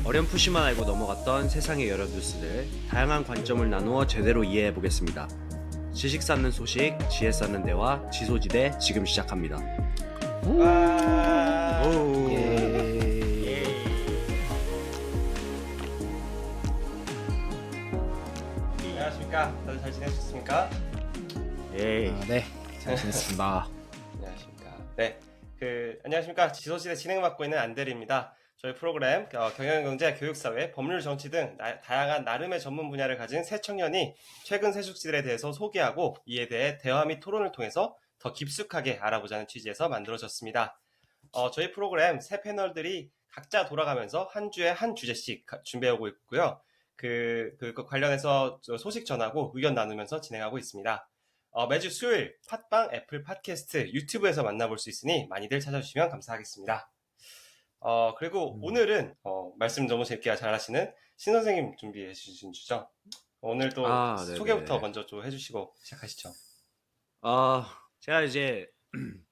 어렴풋이만 알고 넘어갔던 세상의 여러 뉴스들, 다양한 관점을 나누어 제대로 이해해 보겠습니다. 지식 쌓는 소식, 지혜 쌓는 대화, 지소지대 지금 시작합니다. 와. 오. 예. 안녕하십니까? 다들 잘 지내셨습니까? 예. 네, 잘 지냈습니다. 안녕하십니까? 네, 안녕하십니까? 지소지대 진행 맡고 있는 안대리입니다. 저희 프로그램 경영경제, 교육사회, 법률, 정치 등 다양한 나름의 전문 분야를 가진 새 청년이 최근 세속시대에 대해서 소개하고 이에 대해 대화 및 토론을 통해서 더 깊숙하게 알아보자는 취지에서 만들어졌습니다. 저희 프로그램 새 패널들이 각자 돌아가면서 한 주에 한 주제씩 준비하고 있고요. 그 관련해서 소식 전하고 의견 나누면서 진행하고 있습니다. 매주 수요일 팟빵, 애플 팟캐스트, 유튜브에서 만나볼 수 있으니 많이들 찾아주시면 감사하겠습니다. 그리고 오늘은 말씀 너무 재밌게 잘하시는 신 선생님 준비해 주신 주죠. 오늘 또 소개부터 먼저 좀 해주시고 시작하시죠. 제가 이제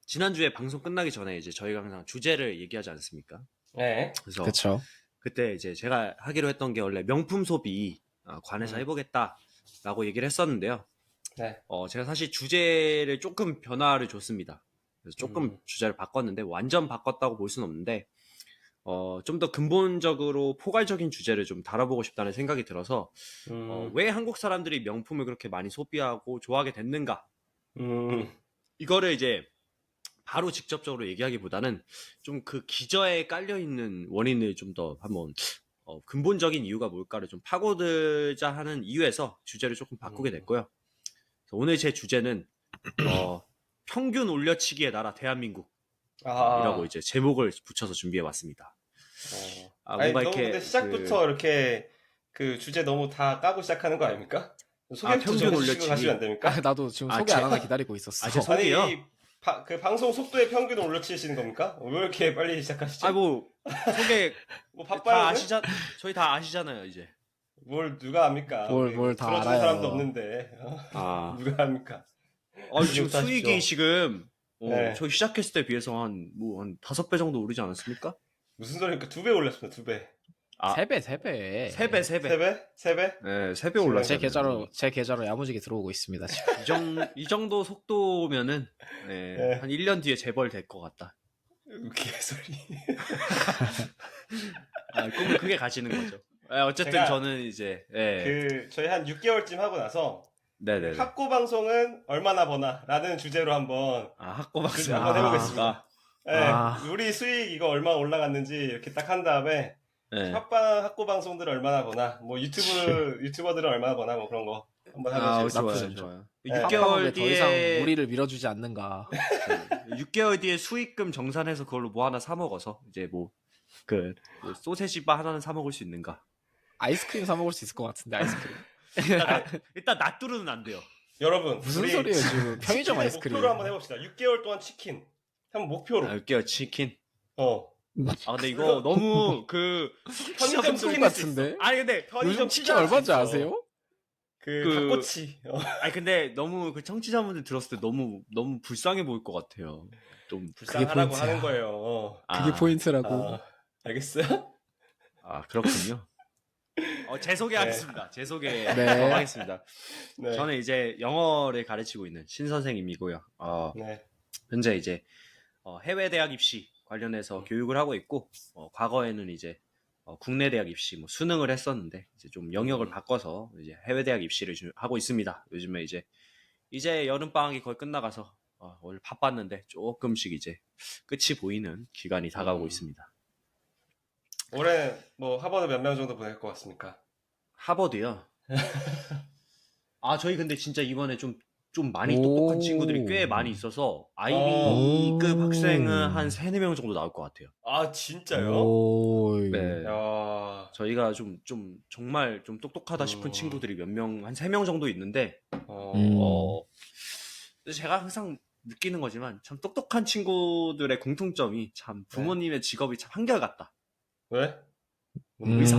지난주에 방송 끝나기 전에 이제 저희가 항상 주제를 얘기하지 않습니까? 네. 그래서 그렇죠. 그때 이제 제가 하기로 했던 게 원래 명품 소비 관해서 해보겠다라고 얘기를 했었는데요. 네. 제가 사실 주제를 조금 변화를 줬습니다. 그래서 조금 주제를 바꿨는데 완전 바꿨다고 볼 수는 없는데 좀 더 근본적으로 포괄적인 주제를 좀 다뤄보고 싶다는 생각이 들어서 왜 한국 사람들이 명품을 그렇게 많이 소비하고 좋아하게 됐는가? 이거를 이제 바로 직접적으로 얘기하기보다는 좀 그 기저에 깔려있는 원인을 좀 더 한번 근본적인 이유가 뭘까를 좀 파고들자 하는 이유에서 주제를 조금 바꾸게 됐고요. 그래서 오늘 제 주제는 평균 올려치기의 나라 대한민국이라고 이제 제목을 붙여서 준비해봤습니다. 아니, 너무 근데 시작부터 이렇게 그 주제 너무 다 까고 시작하는 거 아닙니까? 소개부터 평균 올려치기 가시면 안 됩니까? 나도 지금 소개 안 하나 기다리고 있었어. 제 소개요? 아니, 그 방송 속도의 평균을 올려치시는 겁니까? 왜 이렇게 빨리 시작하시죠? 소개 뭐 바빠요? 저희 다 아시잖아요 이제. 뭘 누가 합니까? 뭘 다 들어주는 알아요. 사람도 없는데 누가 합니까? 지금 수익이 지금 네. 저희 시작했을 때 비해서 한 5배 정도 오르지 않았습니까? 무슨 소리입니까? 2배 올렸습니다. 2배. 3배. 3배. 3배? 3배? 네, 3배 올랐어요. 제 계좌로 야무지게 들어오고 있습니다. 지금. 이 정도 속도면은 네. 한 1년 뒤에 재벌 될 것 같다. 개소리. 꿈을 크게 가지는 거죠. 어쨌든 저는 이제 저희 한 6개월쯤 하고 나서 네네. 학고 방송은 얼마나 버나라는 주제로 한번 학고 방송 한번 해보겠습니다. 네, 아. 우리 수익 이거 얼마 올라갔는지 이렇게 딱 한 다음에 학고 방송들 얼마나 버나, 뭐 유튜버들은 얼마나 버나, 뭐 그런 거 한번 하면 좋아요. 네. 6개월 더 이상 뒤에 우리를 밀어주지 않는가. 6개월 뒤에 수익금 정산해서 그걸로 뭐 하나 사 먹어서 이제 소세지 바 하나는 사 먹을 수 있는가? 아이스크림 사 먹을 수 있을 것 같은데 아이스크림. 일단 낫두루는 안 돼요. 여러분 무슨 소리예요 지금? 편의점 아이스크림. 목표로 한번 해봅시다. 6개월 동안 치킨 한번 목표로. 6개월 치킨. 근데 이거 너무 편의점 소리 같은데? 아니 근데 요즘 치킨 얼마인지 아세요? 닭꼬치. 근데 너무 청취자분들 들었을 때 너무 불쌍해 보일 것 같아요. 좀 불쌍하라고 하는 거예요. 그게 포인트라고. 알겠어요? 그렇군요. 제 소개하겠습니다. 제 소개 네. 하겠습니다. 네. 저는 이제 영어를 가르치고 있는 신 선생님이고요. 네. 현재 이제 해외 대학 입시 관련해서 교육을 하고 있고, 과거에는 이제 국내 대학 입시 수능을 했었는데 이제 좀 영역을 바꿔서 이제 해외 대학 입시를 하고 있습니다. 요즘에 이제 여름 방학이 거의 끝나가서 오늘 바빴는데 조금씩 이제 끝이 보이는 기간이 다가오고 있습니다. 올해 뭐 하버드 몇 명 정도 보낼 것 같습니까? 하버드요? 저희 근데 진짜 이번에 좀 많이 똑똑한 친구들이 꽤 많이 있어서 아이비급 학생은 한 3-4명 정도 나올 것 같아요. 진짜요? 네. 저희가 좀 정말 좀 똑똑하다 싶은 친구들이 한 3명 정도 있는데 제가 항상 느끼는 거지만 참 똑똑한 친구들의 공통점이 참 부모님의 직업이 참 한결같다. 왜? 의사.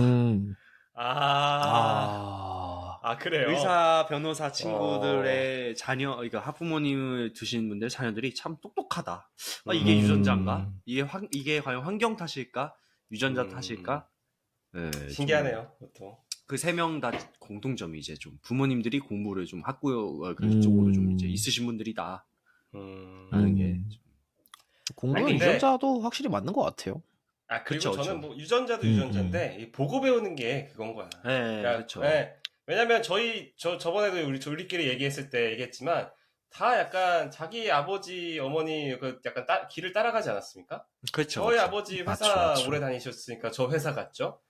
그래요? 의사, 변호사 친구들의 자녀, 그러니까 학부모님을 두신 분들 자녀들이 참 똑똑하다. 이게 유전자인가? 이게 과연 환경 탓일까? 유전자 탓일까? 네, 신기하네요. 보통. 그 세 명 다 공통점이 이제 좀 부모님들이 공부를 좀 학교 음. 쪽으로 좀 이제 있으신 분들이다 하는 게. 공부는 아니, 근데- 유전자도 확실히 맞는 것 같아요. 아 그리고 그쵸, 저는 그쵸. 뭐 유전자도 유전자인데 이 보고 배우는 게 그건 거야. 네, 그러니까, 그렇죠. 네. 왜냐면 저번에도 우리끼리 얘기했을 때 얘기했지만 다 약간 자기 아버지 어머니 그 약간 길을 따라가지 않았습니까? 그렇죠. 저희 아버지 회사 맞죠, 맞죠. 오래 다니셨으니까 저 회사 갔죠.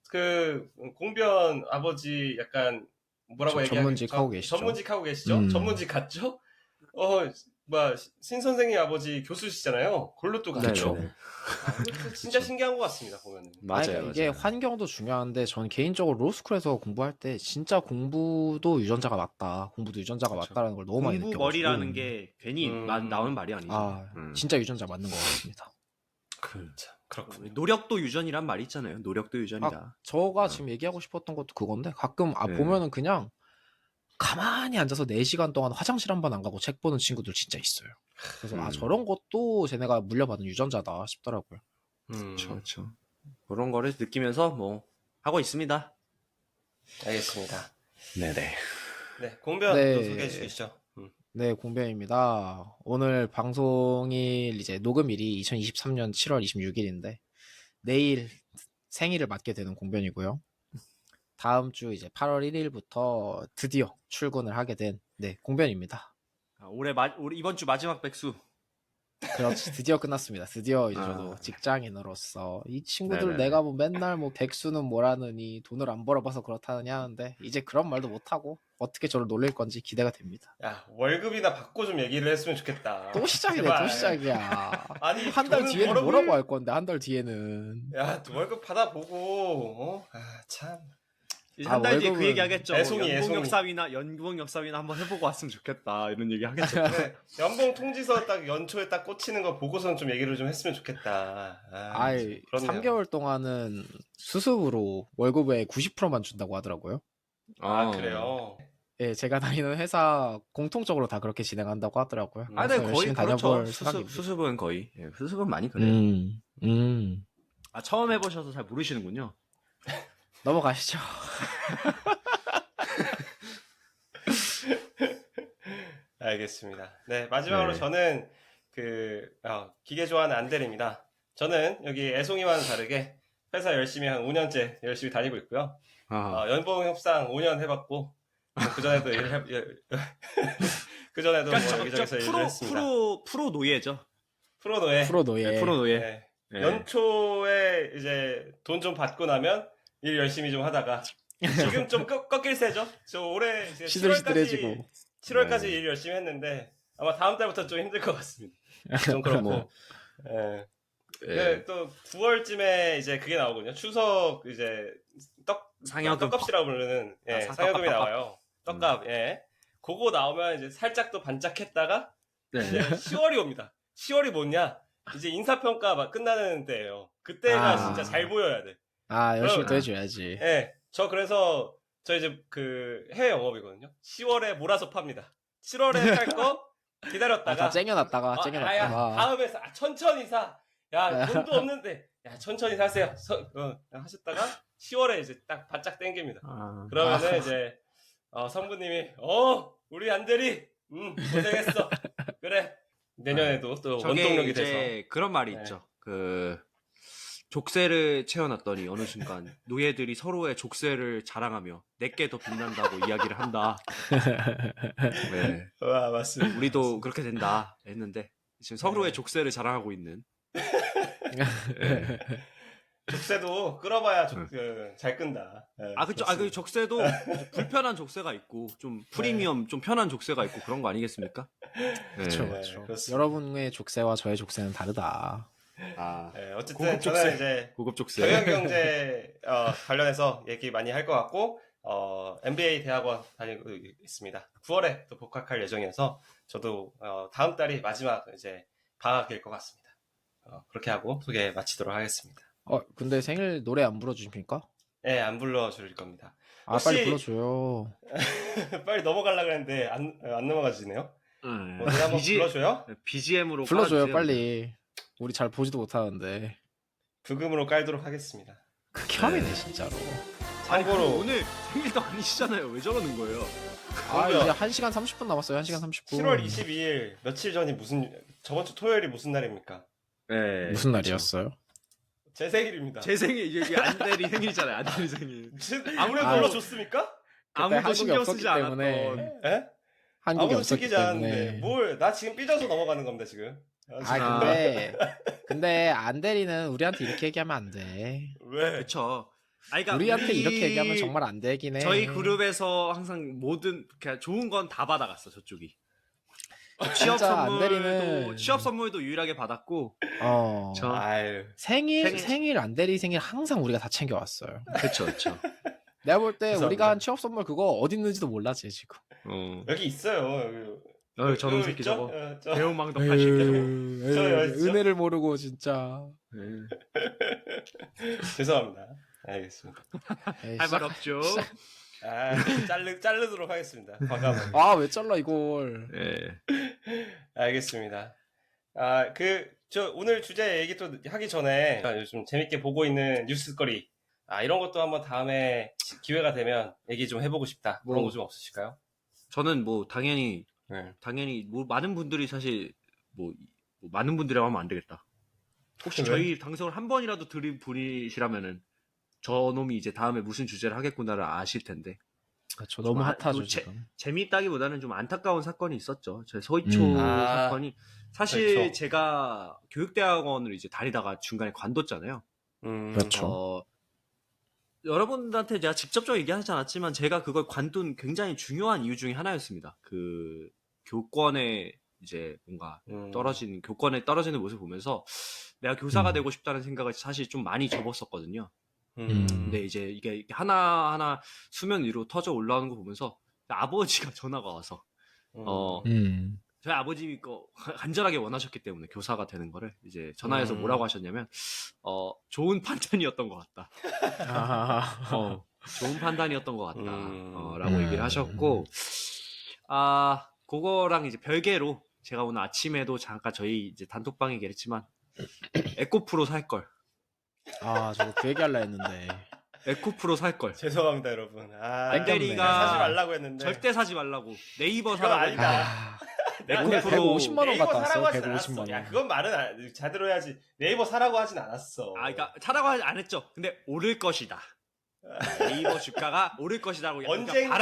그 공변 아버지 약간 뭐라고 얘기하기 전문직 하고 계시죠. 전문직 하고 계시죠? 음. 전문직 갔죠? 신 선생님 아버지 교수시잖아요. 골로 또 갔죠. 네네네. 이거 진짜 신기한 것 같습니다 보면은. 맞아요. 그러니까 이게 맞아요. 환경도 중요한데 전 개인적으로 로스쿨에서 공부할 때 진짜 공부도 유전자가 맞다. 공부도 유전자가 그렇죠. 맞다라는 걸 너무 많이 공부 느껴가지고. 머리라는 게 괜히 음. 나오는 말이 아니죠. 아 진짜 유전자 맞는 것 같습니다. 참 그렇군요. 노력도 유전이란 말이 있잖아요. 노력도 유전이다. 저가 지금 얘기하고 싶었던 것도 그건데 가끔 네. 보면은 그냥 가만히 앉아서 4시간 동안 화장실 한 번 안 가고 책 보는 친구들 진짜 있어요. 그래서 저런 것도 쟤네가 물려받은 유전자다 싶더라고요. 그렇죠. 그런 거를 느끼면서 뭐 하고 있습니다. 알겠습니다. 네네. 네, 공변 네. 또 소개해 주시죠. 네, 공변입니다. 오늘 방송일 이제 녹음일이 2023년 7월 26일인데 내일 생일을 맞게 되는 공변이고요. 다음 주 이제 8월 1일부터 드디어 출근을 하게 된 공변입니다. 올해 이번 주 마지막 백수. 그렇지, 드디어 끝났습니다. 드디어 이제 저도 직장인으로서 이 친구들 네네네. 내가 뭐 맨날 뭐 백수는 뭐라느니 돈을 안 벌어봐서 그렇다느냐 하는데 이제 그런 말도 못하고 어떻게 저를 놀릴 건지 기대가 됩니다. 야, 월급이나 받고 좀 얘기를 했으면 좋겠다. 또 시작이네, 제발. 또 시작이야. 아니, 한 달 돈은 뒤에는 벌어볼- 뭐라고 할 건데 한 달 뒤에는 야, 월급 받아보고, 참. 한 달 뒤에 그 월급은 얘기 하겠죠. 애송이, 연봉 애송이. 역삽이나 한번 해보고 왔으면 좋겠다 이런 얘기 하겠죠. 네, 연봉 통지서 딱 연초에 딱 꽂히는 거 보고서는 좀 얘기를 좀 했으면 좋겠다. 아이, 그렇네요. 3개월 동안은 수습으로 월급의 90%만 준다고 하더라고요. 그래요? 예, 제가 다니는 회사 공통적으로 다 그렇게 진행한다고 하더라고요. 아, 그래서 네, 거의 열심히 다녀볼 그렇죠. 생각입니다. 수습은 거의. 예, 수습은 많이 그래요. 아, 처음 해보셔서 잘 모르시는군요. 넘어가시죠. 알겠습니다. 네, 마지막으로 네. 저는 기계 좋아하는 안델입니다. 저는 여기 애송이와는 다르게 회사 열심히 한 5년째 열심히 다니고 있고요. 연봉 협상 5년 해봤고, 그전에도 그전에도 뭐 여기저기서 일을 했습니다. 프로 노예죠. 프로 노예. 프로 노예. 프로 노예. 네. 예. 연초에 이제 돈 좀 받고 나면 일 열심히 좀 하다가 지금 좀 꺾일세죠? 저 올해 이제 시들시들해지고. 7월까지 네. 일 열심히 했는데 아마 다음 달부터 좀 힘들 것 같습니다. 좀 그렇고. 예. 네, 또 9월쯤에 이제 그게 나오거든요. 추석 이제 상여금. 떡값이라고 부르는 상여금이 나와요. 떡값. 예. 그거 나오면 이제 살짝 또 반짝했다가 이제 10월이 옵니다. 10월이 뭐냐? 이제 인사평가 끝나는 때예요. 그때가 진짜 잘 보여야 돼. 열심히 또 그럼- 해줘야지. 예. 그래서 저 이제 그 해외 영업이거든요. 10월에 몰아서 팝니다. 7월에 살 거 기다렸다가 다 쟁여놨다가. 다음에 천천히 사. 야, 돈도 없는데. 야, 천천히 사세요. 하셨다가 10월에 이제 딱 바짝 땡깁니다. 그러면은 이제 성부님이 우리 안대리 고생했어. 그래. 내년에도 또 저게 원동력이 이제 돼서. 그런 말이 네. 있죠. 족쇄를 채워놨더니 어느 순간 노예들이 서로의 족쇄를 자랑하며 내게 더 빛난다고 이야기를 한다. 네. 와, 맞습니다. 우리도 그렇게 된다 했는데 지금 서로의 족쇄를 자랑하고 있는. 네. 족쇄도 끌어봐야 잘 끈다. 네, 그쵸. 그 족쇄도 불편한 족쇄가 있고 좀 프리미엄, 좀 편한 족쇄가 있고 그런 거 아니겠습니까? 그렇죠, 네. 그렇죠. 그렇습니다. 여러분의 족쇄와 저의 족쇄는 다르다. 네, 어쨌든 고급 저는 족쇄. 이제 고급 족쇄. 경영경제 관련해서 얘기 많이 할 것 같고 MBA 대학원 다니고 있습니다. 9월에 또 복학할 예정이어서 저도 다음 달이 마지막 이제 방학일 것 같습니다. 그렇게 하고 소개 마치도록 하겠습니다. 근데 생일 노래 안 불러주십니까? 네, 안 불러줄 겁니다. 빨리 불러줘요. 빨리 넘어가려고 했는데 안 넘어가지네요. 네. 노래 한번 불러줘요? BGM으로 불러줘요, 빨리. 우리 잘 보지도 못하는데. 부금으로 깔도록 하겠습니다. 극혐이네 진짜로. 아니 참고로 오늘 생일도 아니시잖아요. 왜 저러는 거예요? 아 그러게요. 이제 1시간 30분 남았어요. 1시간 30분. 7월 22일 며칠 전이 저번 주 토요일이 무슨 날입니까? 네. 무슨 날이었어요? 제 생일입니다. 제 생일 이게 안대리 생일이잖아요. 안대리 생일. 아무래도 아, 불러줬습니까? 아무도 한국에 신경 없었기 쓰지 때문에. 않았던. 예? 한국에 아무도 없었기 챙기지 않았는데 때문에. 뭘 나 지금 삐져서 넘어가는 겁니다 지금. 아 근데 안대리는 우리한테 이렇게 얘기하면 안 돼. 왜? 그렇죠. 아니, 그러니까 우리한테 우리- 이렇게 얘기하면 정말 안 되긴 해. 저희 그룹에서 항상 모든 그냥 좋은 건 다 받아갔어 저쪽이. 취업 진짜 선물도 안대리는 취업 선물도 유일하게 받았고. 어 저- 아유. 생일 안대리 생일 항상 우리가 다 챙겨왔어요. 그렇죠, 그렇죠. 내가 볼 때 죄송합니다. 우리가 한 취업 선물 그거 어디 있는지도 몰라 쟤 지금. 여기 있어요. 저놈 여기 새끼 있죠? 저거. 저- 배우망덕 80. 저요, 진짜? 은혜를 모르고 진짜. 죄송합니다. 알겠습니다. 할 말 없죠. 아, 자르도록 하겠습니다. 과감하게. 아왜 잘라 이걸? 예. 알겠습니다. 아, 저 오늘 주제 얘기 또 하기 전에 요즘 재밌게 보고 있는 뉴스거리. 이런 것도 한번 다음에 기회가 되면 얘기 좀 해보고 싶다. 그런 거 좀 없으실까요? 저는 뭐 당연히 네. 뭐 많은 분들이 사실 뭐 많은 분들이라고 하면 안 되겠다. 혹시 왜? 저희 방송을 한 번이라도 들은 분이시라면은 저 놈이 이제 다음에 무슨 주제를 하겠구나를 아실 텐데. 그렇죠. 너무 좀 핫하죠 또 지금. 재미있다기보다는 좀 안타까운 사건이 있었죠. 제 서희초 아, 사건이 사실 그렇죠. 제가 교육대학원을 이제 다니다가 중간에 관뒀잖아요. 그렇죠. 여러분들한테 제가 직접적으로 얘기하지 않았지만 제가 그걸 관둔 굉장히 중요한 이유 중에 하나였습니다. 그 교권에 이제 뭔가 교권에 떨어지는 모습을 보면서 내가 교사가 되고 싶다는 생각을 사실 좀 많이 접었었거든요. 근데 이제 이게 하나하나 수면 위로 터져 올라오는 거 보면서 아버지가 전화가 와서 저희 아버지 간절하게 원하셨기 때문에 교사가 되는 거를 이제 전화해서 뭐라고 하셨냐면 좋은 판단이었던 것 같다. 좋은 판단이었던 것 같다. 라고 얘기를 하셨고 그거랑 이제 별개로 제가 오늘 아침에도 잠깐 저희 이제 단톡방에 얘기했지만 에코프로 살 걸. 저거 그 얘기 할라 했는데. 에코프로 살 걸. 죄송합니다, 여러분. 안대리가 사지 말라고 했는데. 절대 사지 말라고. 네이버 그건 사라고. 아니다. 근데 에코프로 150만 원 네이버 갔다 사라고 왔어요. 하진 150만 않았어. 원. 야, 그건 말은 잘 들어야지. 네이버 사라고 하진 않았어. 그러니까 사라고 안 했죠. 근데 오를 것이다. 네이버 주가가 오를 것이다라고 언젠가.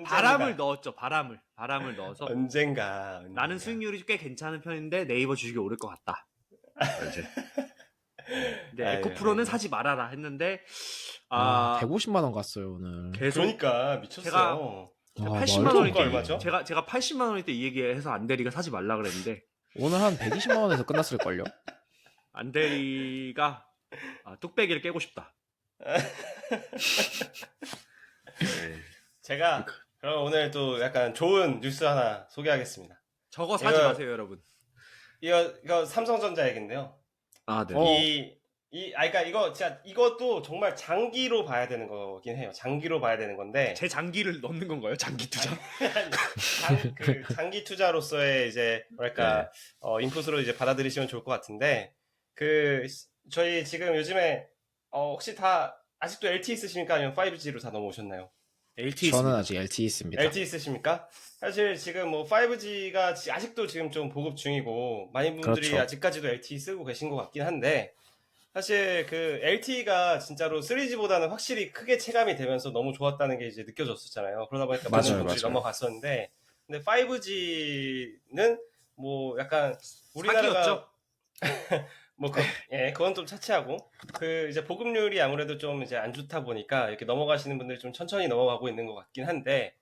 바람을 넣었죠. 바람을 넣어서 언젠가. 나는 수익률이 꽤 괜찮은 편인데 네이버 주식이 오를 것 같다. 이제. 근데 아이고, 에코프로는 아이고. 사지 말아라 했는데 150만 원 갔어요 오늘. 계속 그러니까 미쳤어. 80만 말도 원일 안 때 돼. 얼마죠? 제가 80만 원일 때 이 얘기해서 안대리가 사지 말라 그랬는데 오늘 한 120만 원에서 끝났을 걸요. 안대리가 뚝배기를 깨고 싶다. 제가 그럼 오늘 또 약간 좋은 뉴스 하나 소개하겠습니다. 저거 사지 이거- 마세요, 여러분. 이거 삼성전자 얘긴데요. 네. 그러니까 이것도 정말 장기로 봐야 되는 거긴 해요. 장기로 봐야 되는 건데. 제 장기를 넣는 건가요? 장기 투자? 장기 투자로서의 이제 뭐랄까 인풋으로 이제 받아들이시면 좋을 것 같은데 저희 지금 요즘에 혹시 다 아직도 LTE 쓰십니까? 아니면 5G로 다 넘어오셨나요? LTE 저는 있습니다. 아직 LTE 있습니다. LTE 쓰십니까? 사실 지금 뭐 5G가 아직도 지금 좀 보급 중이고 많은 분들이 그렇죠. 아직까지도 LTE 쓰고 계신 것 같긴 한데 사실 그 LTE가 진짜로 3G보다는 확실히 크게 체감이 되면서 너무 좋았다는 게 이제 느껴졌었잖아요. 그러다 보니까 많은 맞아요, 분들이 맞아요. 넘어갔었는데 근데 5G는 뭐 약간 우리나라가 사기였죠? 그건 좀 차치하고 이제 보급률이 아무래도 좀 이제 안 좋다 보니까 이렇게 넘어가시는 분들이 좀 천천히 넘어가고 있는 것 같긴 한데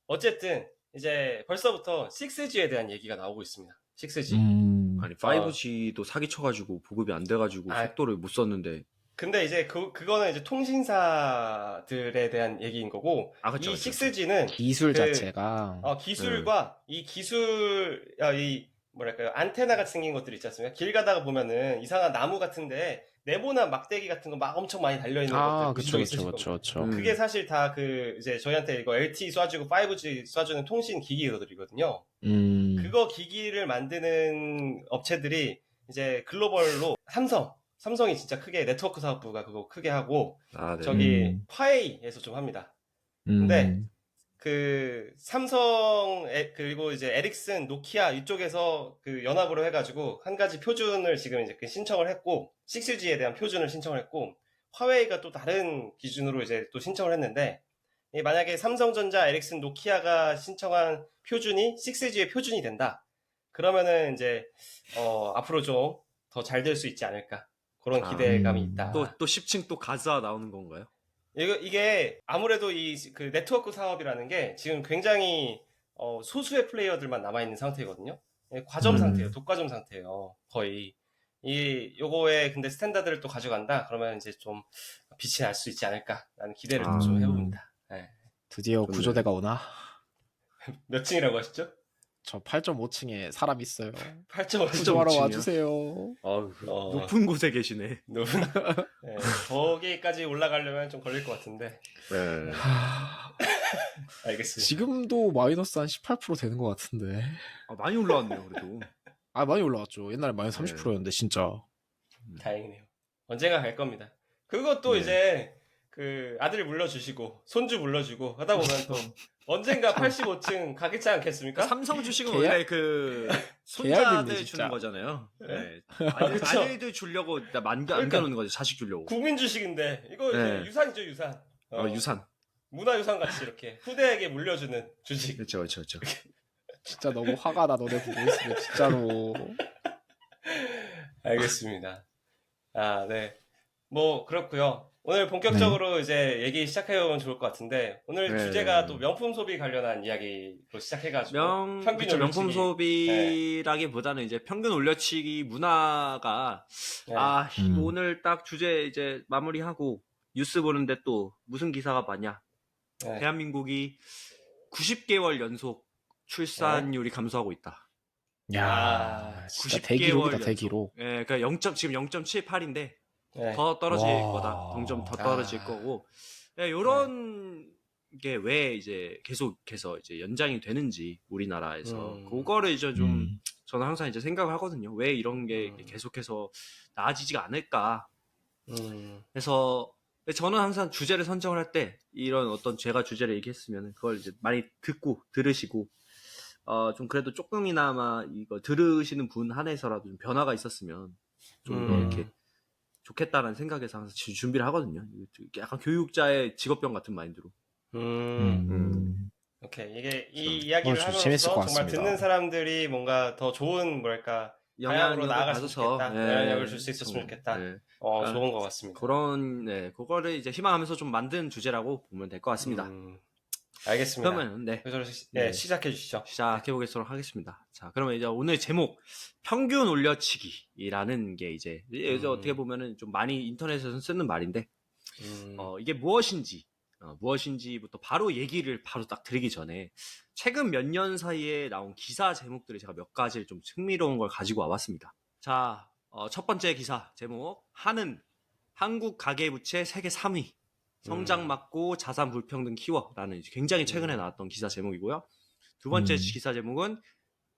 어쨌든 이제 벌써부터 6G에 대한 얘기가 나오고 있습니다. 6G. 아니 5G도 사기 쳐가지고 보급이 안 돼가지고 속도를 못 썼는데. 근데 이제 그거는 이제 통신사들에 대한 얘기인 거고 그쵸, 이 그쵸. 6G는 기술 자체가 기술과 이 뭐랄까요 안테나 같이 생긴 것들이 있지 않습니까? 길 가다가 보면은 이상한 나무 같은데 네모난 막대기 같은 거 막 엄청 많이 달려 있는 것들 그쵸 있으실 겁니다. 그쵸. 그게 사실 다 이제 저희한테 이거 LTE 쏴주고 5G 쏴주는 통신 기기들이거든요. 그거 기기를 만드는 업체들이 이제 글로벌로 삼성, 삼성이 진짜 크게 네트워크 사업부가 그거 크게 하고 아, 네. 저기 화웨이에서 좀 합니다. 근데 음. 그 삼성 그리고 이제 에릭슨, 노키아 이쪽에서 그 연합으로 해가지고 한 가지 표준을 지금 이제 그 신청을 했고 6G에 대한 표준을 신청을 했고 화웨이가 또 다른 기준으로 이제 또 신청을 했는데 만약에 삼성전자, 에릭슨, 노키아가 신청한 표준이 6G의 표준이 된다. 그러면은 이제 앞으로 좀 더 잘 될 수 있지 않을까 그런 아, 기대감이 있다. 또 10층 또 가즈아 나오는 건가요? 이게 아무래도 이 그 네트워크 사업이라는 게 지금 굉장히 소수의 플레이어들만 남아 있는 상태거든요. 과점 상태예요. 독과점 상태예요. 거의 요거에 근데 스탠다드를 또 가져간다. 그러면 이제 좀 빛이 날 수 있지 않을까라는 기대를 또 좀 해봅니다. 네. 드디어 좋네요. 구조대가 오나? 몇 층이라고 하셨죠? 저 8.5층에 사람 있어요. 8.5층. 구조하러 8.5층이요? 와주세요. 높은 곳에 계시네. 네, 거기까지 올라가려면 좀 걸릴 것 같은데. 네. 알겠습니다. 지금도 마이너스 한 18% 되는 것 같은데. 많이 올라왔네요, 그래도. 많이 올라왔죠. 옛날에 마이너스 네. 30%였는데 진짜. 다행이네요. 언젠가 갈 겁니다. 그것도 네. 이제 그 아들 물려주시고 손주 물려주고 하다 보면 또 언젠가 85층 가겠지 않겠습니까? 삼성 주식은 계약? 원래 그 계약인데, 손자들 진짜. 주는 거잖아요. 네. 그쵸. 아들들 주려고 그러니까. 안겨놓는 거죠. 자식 주려고. 국민 주식인데 이거 이제 네. 유산이죠 유산. 유산. 문화유산 같이 이렇게 후대에게 물려주는 주식. 그렇죠, 그렇죠, 그렇죠. 진짜 너무 화가 나 너네 보고 있으면 진짜로. 알겠습니다. 아, 네. 뭐 그렇고요. 오늘 본격적으로 이제 얘기 시작해보면 좋을 것 같은데 오늘 네. 주제가 또 명품 소비 관련한 이야기로 시작해가지고 평균 그렇죠. 명품 올려치기. 소비라기보다는 이제 평균 올려치기 문화가 네. 오늘 딱 주제 이제 마무리하고 뉴스 보는데 또 무슨 기사가 많냐? 네. 대한민국이 90개월 연속 출산율이 감소하고 있다. 야, 진짜 90개월 대기록이다 연속. 대기록. 예, 그러니까 지금 0.78인데 네. 더 떨어질 와. 거다. 동점 더 떨어질 거고. 이런 게 왜 이제 계속해서 이제 연장이 되는지 우리나라에서 그거를 이제 좀 저는 항상 이제 생각을 하거든요. 왜 이런 게 계속해서 나아지지가 않을까. 그래서 저는 항상 주제를 선정을 할 때 이런 어떤 제가 주제를 얘기했으면 그걸 이제 많이 들으시고 좀 그래도 조금이나마 이거 들으시는 분 한해서라도 좀 변화가 있었으면 좀 더 이렇게 좋겠다라는 생각에서 항상 준비를 하거든요. 약간 교육자의 직업병 같은 마인드로. 오케이. 이게 이 이야기를 좀 함으로써 재밌을 것 정말 같습니다. 듣는 사람들이 뭔가 더 좋은 방향으로 영향력을 나아갈 수 받아서, 있겠다. 영향력을 줄 수 있었으면 좋겠다. 네. 좋은 것 같습니다. 그거를 이제 희망하면서 좀 만든 주제라고 보면 될 것 같습니다. 알겠습니다. 그러면 네, 시작해 주시죠. 시작해 보겠도록 하겠습니다. 자, 그러면 이제 오늘 제목 평균 올려치기라는 게 이제 어떻게 보면은 좀 많이 인터넷에서 쓰는 말인데 이게 무엇인지부터 바로 얘기를 바로 딱 드리기 전에 최근 몇 년 사이에 나온 기사 제목들을 제가 몇 가지를 좀 흥미로운 걸 가지고 와봤습니다. 자, 첫 번째 기사 제목 한국 가계부채 세계 3위 성장 막고 자산 불평등 키워라는 굉장히 최근에 나왔던 기사 제목이고요. 두 번째 기사 제목은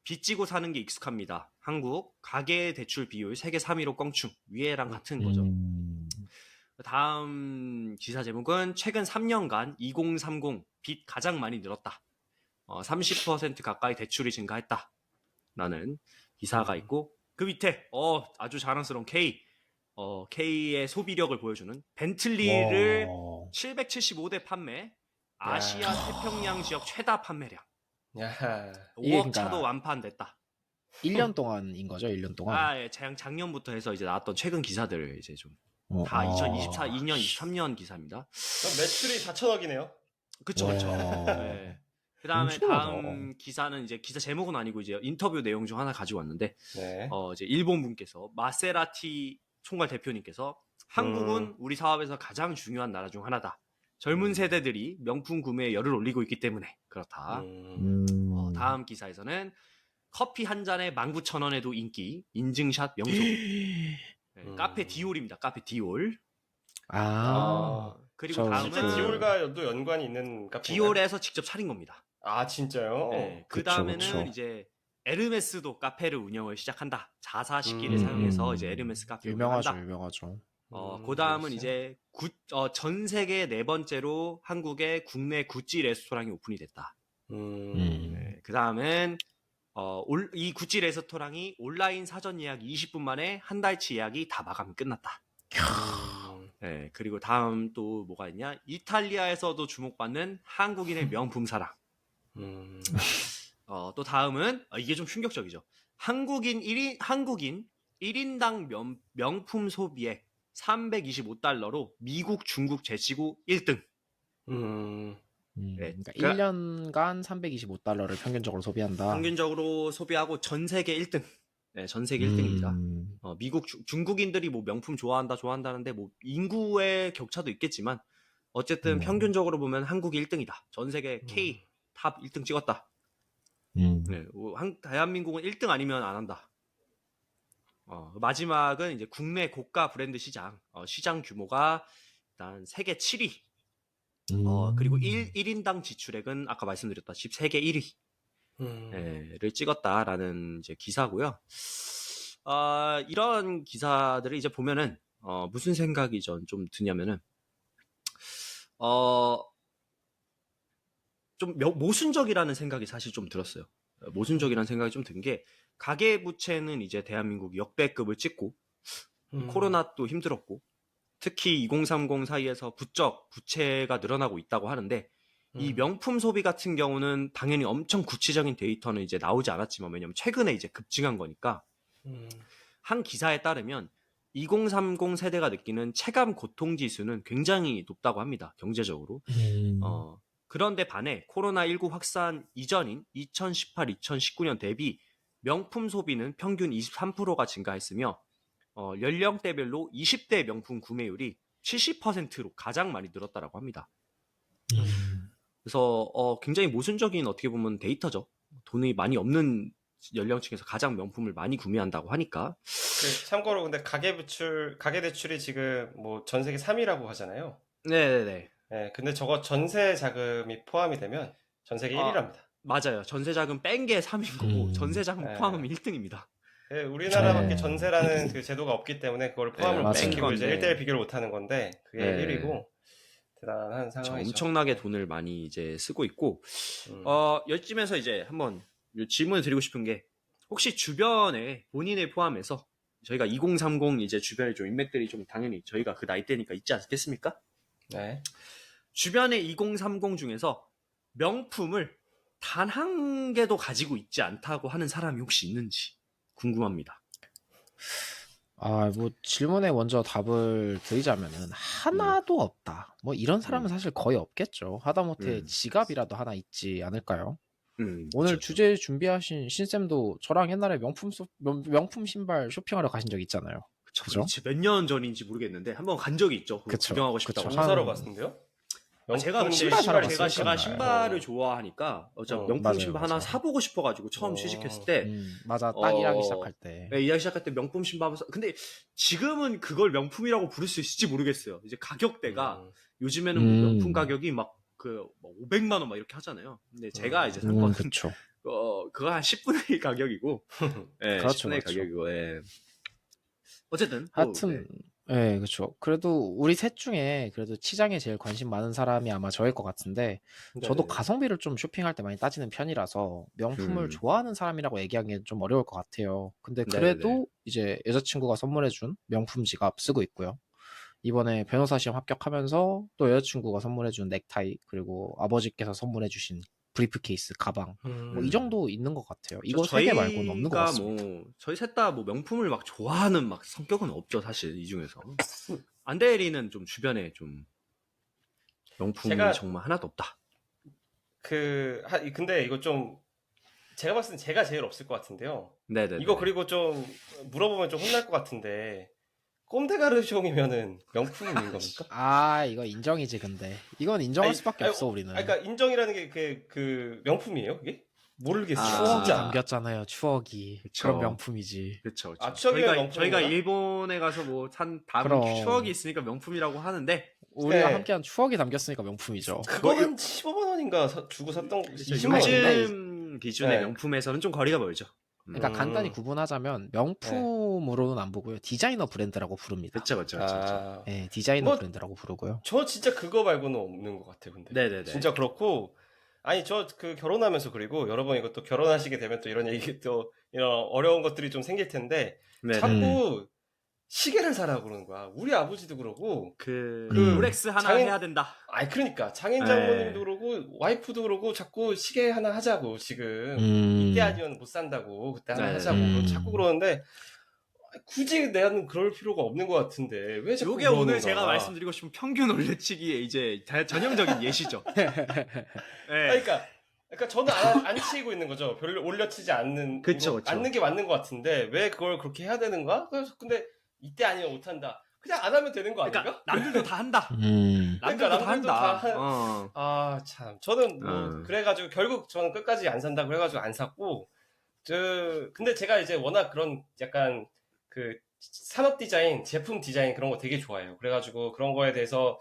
빚지고 사는 게 익숙합니다. 한국 가계 대출 비율 세계 3위로 껑충 위에랑 같은 거죠. 다음 기사 제목은 최근 3년간 2030 빚 가장 많이 늘었다. 30% 가까이 대출이 증가했다. 라는 기사가 있고 그 밑에 아주 자랑스러운 K의 소비력을 보여주는 벤틀리를 775대 판매, 아시아 태평양 지역 최다 판매량. 야. 5억 차도 완판됐다. 1년 동안인 거죠, 1년 동안. 예, 작년부터 해서 이제 나왔던 최근 기사들을 이제 좀 다 아. 2024, 2년, 23년 기사입니다. 그럼 매출이 4천억이네요. 그쵸. 네. 그 다음에 엄청나다. 다음 기사는 이제 기사 제목은 아니고 이제 인터뷰 내용 중 하나 가지고 왔는데, 네. 이제 일본 분께서 마세라티 총괄 대표님께서 한국은 우리 사업에서 가장 중요한 나라 중 하나다. 젊은 세대들이 명품 구매에 열을 올리고 있기 때문에 그렇다. 다음 기사에서는 커피 한 잔에 19,000원에도 인기, 인증샷 명소. 네, 카페 디올입니다. 카페 디올. 그리고 다음은 실제 디올과도 연관이 있는 카페인가요? 디올에서 직접 차린 겁니다. 아 진짜요? 네, 그 그쵸, 다음에는 그쵸. 이제 에르메스도 카페를 운영을 시작한다. 자사 식기를 음. 사용해서 이제 에르메스 카페를 유명하죠, 운영한다. 유명하죠. 그 다음은 알겠어요. 이제 전 세계 네 번째로 한국의 국내 구찌 레스토랑이 오픈이 됐다. 네, 그 다음은 이 구찌 레스토랑이 온라인 사전 예약 20분 만에 한 달치 예약이 다 마감이 끝났다. 네, 그리고 다음 또 뭐가 있냐? 이탈리아에서도 주목받는 한국인의 명품 사랑. 또 다음은 이게 좀 충격적이죠. 한국인 1인당 명품 소비액 325달러로 미국, 중국 제치고 1등. 네, 그러니까 1년간 325달러를 평균적으로 소비한다. 평균적으로 소비하고 전 세계 1등. 네, 전 세계 1등입니다. 미국, 중국인들이 뭐 명품 좋아한다는데 뭐 인구의 격차도 있겠지만 어쨌든 평균적으로 보면 한국이 1등이다. 전 세계 K 탑 1등 찍었다. 네, 대한민국은 1등 아니면 안 한다. 마지막은 이제 국내 고가 브랜드 시장. 시장 규모가 일단 세계 7위. 그리고 1인당 지출액은 아까 말씀드렸다시피 세계 1위를 찍었다라는 이제 기사고요. 이런 기사들을 이제 보면은 무슨 생각이 좀 드냐면은 좀 모순적이라는 생각이 사실 좀 들었어요. 모순적이라는 생각이 좀 든 게 가계부채는 이제 대한민국이 역대급을 찍고 코로나도 힘들었고 특히 2030 사이에서 부쩍 부채가 늘어나고 있다고 하는데 이 명품 소비 같은 경우는 당연히 엄청 구체적인 데이터는 이제 나오지 않았지만 왜냐면 최근에 이제 급증한 거니까 한 기사에 따르면 2030 세대가 느끼는 체감 고통 지수는 굉장히 높다고 합니다. 경제적으로. 그런데 반해 코로나19 확산 이전인 2018, 2019년 대비 명품 소비는 평균 23%가 증가했으며 연령대별로 20대 명품 구매율이 70%로 가장 많이 늘었다라고 합니다. 그래서 굉장히 모순적인 어떻게 보면 데이터죠. 돈이 많이 없는 연령층에서 가장 명품을 많이 구매한다고 하니까. 참고로 근데 가계대출이 지금 뭐 전 세계 3위라고 하잖아요. 네네네. 네, 근데 저거 전세 자금이 포함이 되면 전 세계 1위랍니다. 맞아요. 전세 자금 뺀 게 3인 거고 전세 자금 포함하면 1등입니다. 네, 우리나라밖에 전세라는 그 제도가 없기 때문에 그걸 포함을 못 시키고 이제 1대1 비교를 못 하는 건데 그게 1위고 대단한 상황이죠. 엄청나게 돈을 많이 이제 쓰고 있고 여쯤에서 이제 한번 질문을 드리고 싶은 게 혹시 주변에 본인을 포함해서 저희가 2030 이제 주변에 좀 인맥들이 좀 당연히 저희가 그 나이대니까 있지 않겠습니까? 네. 주변에 2030 중에서 명품을 단 한 개도 가지고 있지 않다고 하는 사람이 혹시 있는지 궁금합니다. 뭐 질문에 먼저 답을 드리자면은 하나도 없다. 뭐 이런 사람은 사실 거의 없겠죠. 하다못해 지갑이라도 하나 있지 않을까요? 오늘 그렇죠. 주제 준비하신 신쌤도 저랑 옛날에 명품 신발 쇼핑하러 가신 적 있잖아요. 그죠? 몇 년 전인지 모르겠는데 한번 간 적이 있죠. 그쵸. 구경하고 싶다고. 그쵸. 뭐 사러 갔는데요? 제가 신발 사러 갔어요. 제가 신발을 좋아하니까 명품 맞아요, 신발 하나 맞아요. 사보고 싶어가지고 처음 취직했을 때 맞아. 딱 일하기 시작할 때. 네, 일하기 시작할 때 명품 신발 근데 지금은 그걸 명품이라고 부를 수 있을지 모르겠어요. 이제 가격대가 요즘에는 뭐 명품 가격이 막 500만 원 막 이렇게 하잖아요. 근데 제가 이제 산 거는 그쵸. 그거 한 10분의 1 가격이고, 예, 그렇죠, 10분의 1 그렇죠. 가격이고, 예. 어쨌든 하여튼 네, 그렇죠. 그래도 우리 셋 중에 그래도 치장에 제일 관심 많은 사람이 아마 저일 것 같은데 저도 가성비를 좀 쇼핑할 때 많이 따지는 편이라서 명품을 좋아하는 사람이라고 얘기하기엔 좀 어려울 것 같아요. 근데 그래도 이제 여자친구가 선물해준 명품 지갑 쓰고 있고요. 이번에 변호사 시험 합격하면서 또 여자친구가 선물해준 넥타이 그리고 아버지께서 선물해주신 브리프케이스, 가방 뭐 이 정도 있는 것 같아요. 이거 세 개 말고는 없는 것 같습니다. 저희 셋 다 뭐 명품을 막 좋아하는 막 성격은 없죠, 사실 이 중에서. 안대리는 좀 주변에 좀 명품이 정말 하나도 없다. 근데 이거 좀 제가 봤을 땐 제가 제일 없을 것 같은데요. 네네. 이거 그리고 좀 물어보면 좀 혼날 것 같은데 꼼데가르숑이면은 명품인 겁니까? 이거 인정이지. 근데 이건 인정할 수밖에 없어 우리는. 그러니까 인정이라는 게 그 명품이에요, 그게? 모르겠어요. 추억이 진짜. 담겼잖아요. 추억이. 그쵸. 그런 명품이지. 그렇죠. 추억이면 명품인가? 저희가 일본에 가서 뭐 산 그럼. 추억이 있으니까 명품이라고 하는데 우리가 함께한 추억이 담겼으니까 명품이죠. 그거 한 15만 원인가 주고 샀던 20만 원인가? 패션 기준의 네. 명품에서는 좀 거리가 멀죠. 그러니까 간단히 구분하자면 명품으로는 안 보고요. 디자이너 브랜드라고 부릅니다. 그쵸. 아, 네, 디자이너 뭐- 브랜드라고 부르고요. 저 진짜 그거 말고는 없는 것 같아요, 근데. 네네네. 진짜 그렇고, 아니, 저 그 결혼하면서 그리고 여러분 이것도 결혼하시게 되면 또 이런 얘기 또, 이런 어려운 것들이 좀 생길 텐데, 네네. 자꾸 시계를 사라고 그러는 거야. 우리 아버지도 그러고, 그 음. 롤렉스 하나 장인- 해야 된다. 아니, 그러니까, 장인 네. 장모님도 그러고, 와이프도 그러고, 자꾸 시계 하나 하자고, 지금. 이때 아니면 못 산다고, 그때 하나 네. 하자고, 자꾸 그러는데, 굳이 내가 그럴 필요가 없는 것 같은데, 왜 자꾸 요게 오늘 그러는 제가 거야? 말씀드리고 싶은 평균 올려치기의 이제 전형적인 예시죠. 네. 그러니까 저는 안 치고 있는 거죠. 별로 올려치지 않는 그쵸. 않는 게 맞는 것 같은데 왜 그걸 그렇게 해야 되는가? 그래서 근데 이때 아니면 못 한다. 그냥 안 하면 되는 거 아닌가? 그러니까 남들도 다 한다. 그러니까 남들도 다 남들도 한다. 다 한- 어. 아, 참. 저는 뭐 그래가지고 결국 저는 끝까지 안 산다 그래가지고 안 샀고 근데 제가 이제 워낙 그런 약간 그 산업 디자인, 제품 디자인 그런 거 되게 좋아해요. 그래가지고 그런 거에 대해서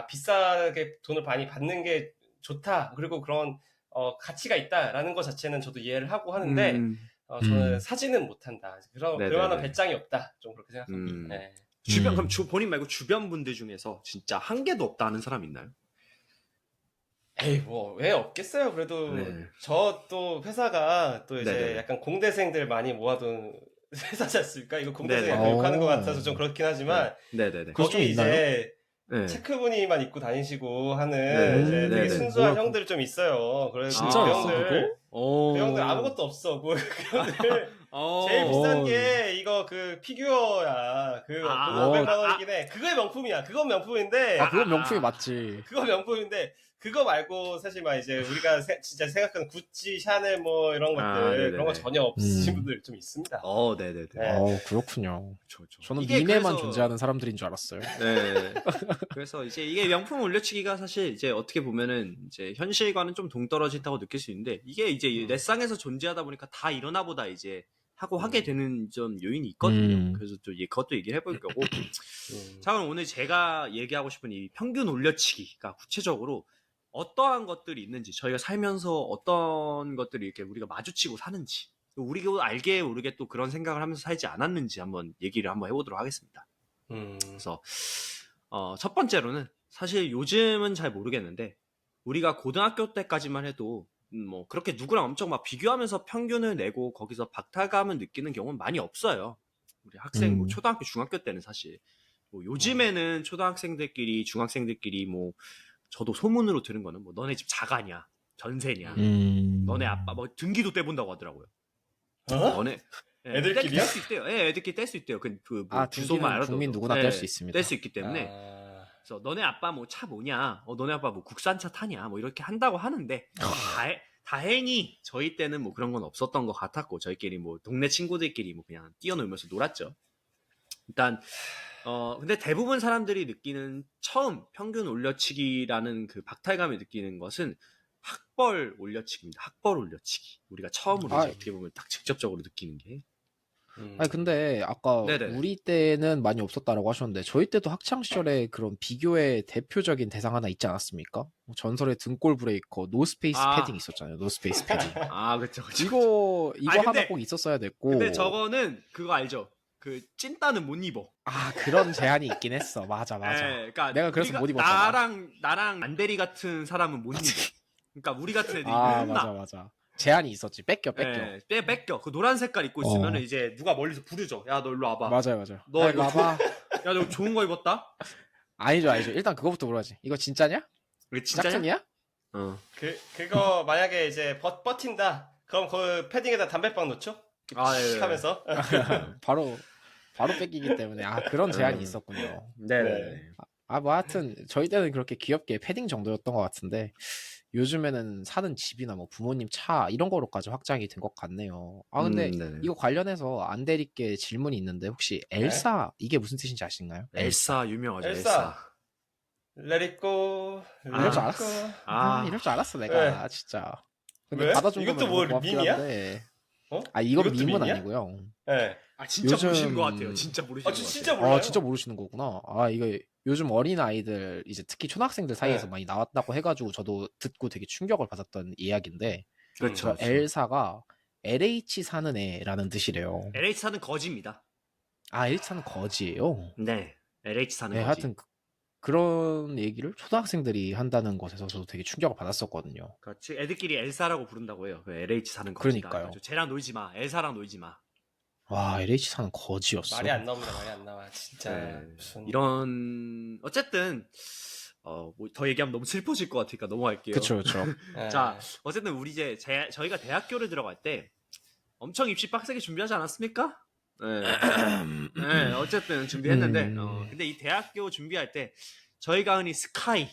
비싸게 돈을 많이 받는 게 좋다. 그리고 그런 가치가 있다라는 것 자체는 저도 이해를 하고 하는데 저는 사지는 못한다. 네네네. 그만한 배짱이 없다. 좀 그렇게 생각합니다. 네. 주변 그럼 본인 말고 주변 분들 중에서 진짜 한 개도 없다 하는 사람 있나요? 에이, 뭐, 왜 없겠어요. 그래도, 네. 저 또 회사가 또 이제 네네. 약간 공대생들 많이 모아둔 회사지 않습니까? 이거 공대생이 네네. 교육하는 것 오. 같아서 좀 그렇긴 하지만, 네네네. 그거 좀 거기 있나요? 이제 네. 체크무늬만 입고 다니시고 하는 네네. 이제 되게 네네. 순수한 뭐야, 형들이 좀 있어요. 그래서 진짜 그 있어, 형들, 오. 그 형들 아무것도 없어. 그 형들. 어. 제일 비싼 오. 게 이거 그 피규어야. 그거 아, 500만 원이긴 해. 그거의 명품이야. 그건 명품인데. 아, 그건 명품이 맞지. 그거 명품인데 그거 말고 사실 막 이제 우리가 진짜 생각하는 구찌, 샤넬 뭐 이런 것들 네네네. 그런 거 전혀 없으신 분들 좀 있습니다. 네네네. 네. 그렇군요. 그쵸. 저는 이게 밈에만 그래서- 존재하는 사람들인 줄 알았어요. 네. 그래서 이제 이게 명품 올려치기가 사실 이제 어떻게 보면은 이제 현실과는 좀 동떨어진다고 느낄 수 있는데 이게 이제 넷상에서 존재하다 보니까 다 일어나 보다 이제 하고 하게 되는 좀 요인이 있거든요. 그래서 또 그것도 얘기를 해볼 거고. 자, 그럼 오늘 제가 얘기하고 싶은 이 평균 올려치기가 구체적으로 어떠한 것들이 있는지, 저희가 살면서 어떤 것들이 이렇게 우리가 마주치고 사는지, 또 우리가 알게 모르게 또 그런 생각을 하면서 살지 않았는지 한번 얘기를 한번 해보도록 하겠습니다. 그래서 첫 번째로는 사실 요즘은 잘 모르겠는데 우리가 고등학교 때까지만 해도 뭐 그렇게 누구랑 엄청 막 비교하면서 평균을 내고 거기서 박탈감을 느끼는 경우는 많이 없어요. 우리 학생 뭐 초등학교 중학교 때는 사실 뭐 요즘에는 초등학생들끼리 중학생들끼리 뭐 저도 소문으로 들은 거는 뭐 너네 집 자가냐 전세냐 너네 아빠 뭐 등기도 떼본다고 하더라고요. 너네 애들끼리요? 뗄 수 있대요. 예, 애들끼리 뗄 수 있대요. 뭐 아, 주소만 등기는 알아도 국민 누구나 뗄 수 있습니다. 뗄 수 있기 때문에 그래서 너네 아빠 뭐 차 뭐냐, 너네 아빠 뭐 국산차 타냐, 뭐 이렇게 한다고 하는데 다행히 저희 때는 뭐 그런 건 없었던 것 같았고 저희끼리 뭐 동네 친구들끼리 뭐 그냥 뛰어놀면서 놀았죠. 일단 근데 대부분 사람들이 느끼는 처음 평균 올려치기라는 그 박탈감을 느끼는 것은 학벌 올려치기입니다. 학벌 올려치기. 우리가 처음으로 이제 어떻게 보면 딱 직접적으로 느끼는 게. 아니 근데 아까 네네. 우리 때는 많이 없었다라고 하셨는데 저희 때도 학창 시절에 그런 비교의 대표적인 대상 하나 있지 않았습니까? 뭐 전설의 등골 브레이커 노스페이스 패딩 있었잖아요. 노스페이스 패딩. 그쵸. 이거 아니, 하나 근데- 꼭 있었어야 됐고. 근데 저거는 그거 알죠? 그 찐따는 못 입어. 그런 제한이 있긴 했어. 맞아. 예, 그러니까 내가 그래서 못 입었잖아. 나랑 안대리 같은 사람은 못 입어. 그러니까 우리 같은 애들이 맞아. 제한이 있었지. 뺏겨. 뺏겨. 그 노란 색깔 입고 있으면 이제 누가 멀리서 부르죠. 야, 너 일로 와봐. 맞아요. 너 일로 와봐. 야, 너 좋은 거 입었다? 아니죠. 일단 그거부터 물어야지. 이거 진짜냐? 이게 진짜냐? 짝퉁이야? 그거 만약에 이제 버틴다. 그럼 그 패딩에다 담배빵 넣죠? 예. 하면서. 바로 뺏기기 때문에 그런 제한이 있었군요. 네. 뭐 하여튼 저희 때는 그렇게 귀엽게 패딩 정도였던 것 같은데 요즘에는 사는 집이나 뭐 부모님 차 이런 거로까지 확장이 된 것 같네요. 근데 네네. 이거 관련해서 안대리께 질문이 있는데 혹시 엘사 이게 무슨 뜻인지 아시나요? 엘사 유명하죠. 엘사. Let it go. 이럴 줄 알았어. 이럴 줄 알았어 내가 진짜. 근데 왜? 받아준 이것도 거면 뭐 너무 고맙긴 밈이야? 한데. 어? 이건 이것도 밈은 밈이야? 아니고요. 네. 진짜 요즘- 모르시는 것 같아요. 진짜 모르시는 것 같아요. 진짜 몰라요. 진짜 모르시는 거구나. 이거 요즘 어린 아이들 이제 특히 초등학생들 사이에서 네. 많이 나왔다고 해가지고 저도 듣고 되게 충격을 받았던 이야기인데 그렇죠. 저 엘사가 LH 사는 애라는 뜻이래요. LH 사는 거지입니다. 아, LH 사는 거지예요? 네, LH 사는 네, 거지. 하여튼 그런 얘기를 초등학생들이 한다는 것에서 저도 되게 충격을 받았었거든요. 그렇지. 애들끼리 엘사라고 부른다고 해요. 그 LH 사는 거지가. 그러니까요. 그래가지고 쟤랑 놀지 마. 엘사랑 놀지 마. 와, LH 사는 거지였어. 말이 안 나옵니다. 말이 안 나와. 진짜 네, 무슨 이런 어쨌든 뭐 더 얘기하면 너무 슬퍼질 것 같으니까 넘어갈게요. 그쵸, 그쵸. 예. 자, 어쨌든 우리 이제 저희가 대학교를 들어갈 때 엄청 입시 빡세게 준비하지 않았습니까? 네. 네, 어쨌든 준비했는데 근데 이 대학교 준비할 때 저희가 흔히 스카이,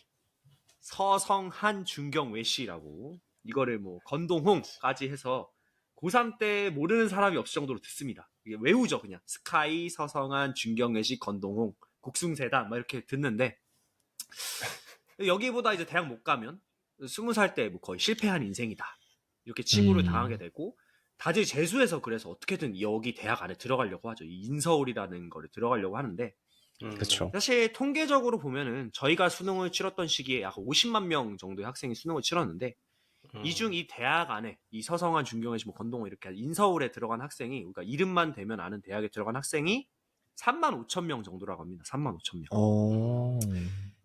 서성한, 중경, 외시라고 이거를 뭐 건동홍까지 해서 고3 때 모르는 사람이 없을 정도로 듣습니다. 이게 외우죠, 그냥 스카이, 서성한, 중경, 외시, 건동홍, 국숭세단 막 이렇게 듣는데 여기보다 이제 대학 못 가면 20살 때 뭐 거의 실패한 인생이다 이렇게 치부를 당하게 되고 다들 재수해서 그래서 어떻게든 여기 대학 안에 들어가려고 하죠. 이 인서울이라는 거를 들어가려고 하는데 그쵸. 사실 통계적으로 보면은 저희가 수능을 치렀던 시기에 약 50만 명 정도의 학생이 수능을 치렀는데 이 중 이 대학 안에 이 서성한, 중경외시, 뭐 건동호 이렇게 인서울에 들어간 학생이 그러니까 이름만 대면 아는 대학에 들어간 학생이 3만 5천 명 정도라고 합니다. 3만 5천 명.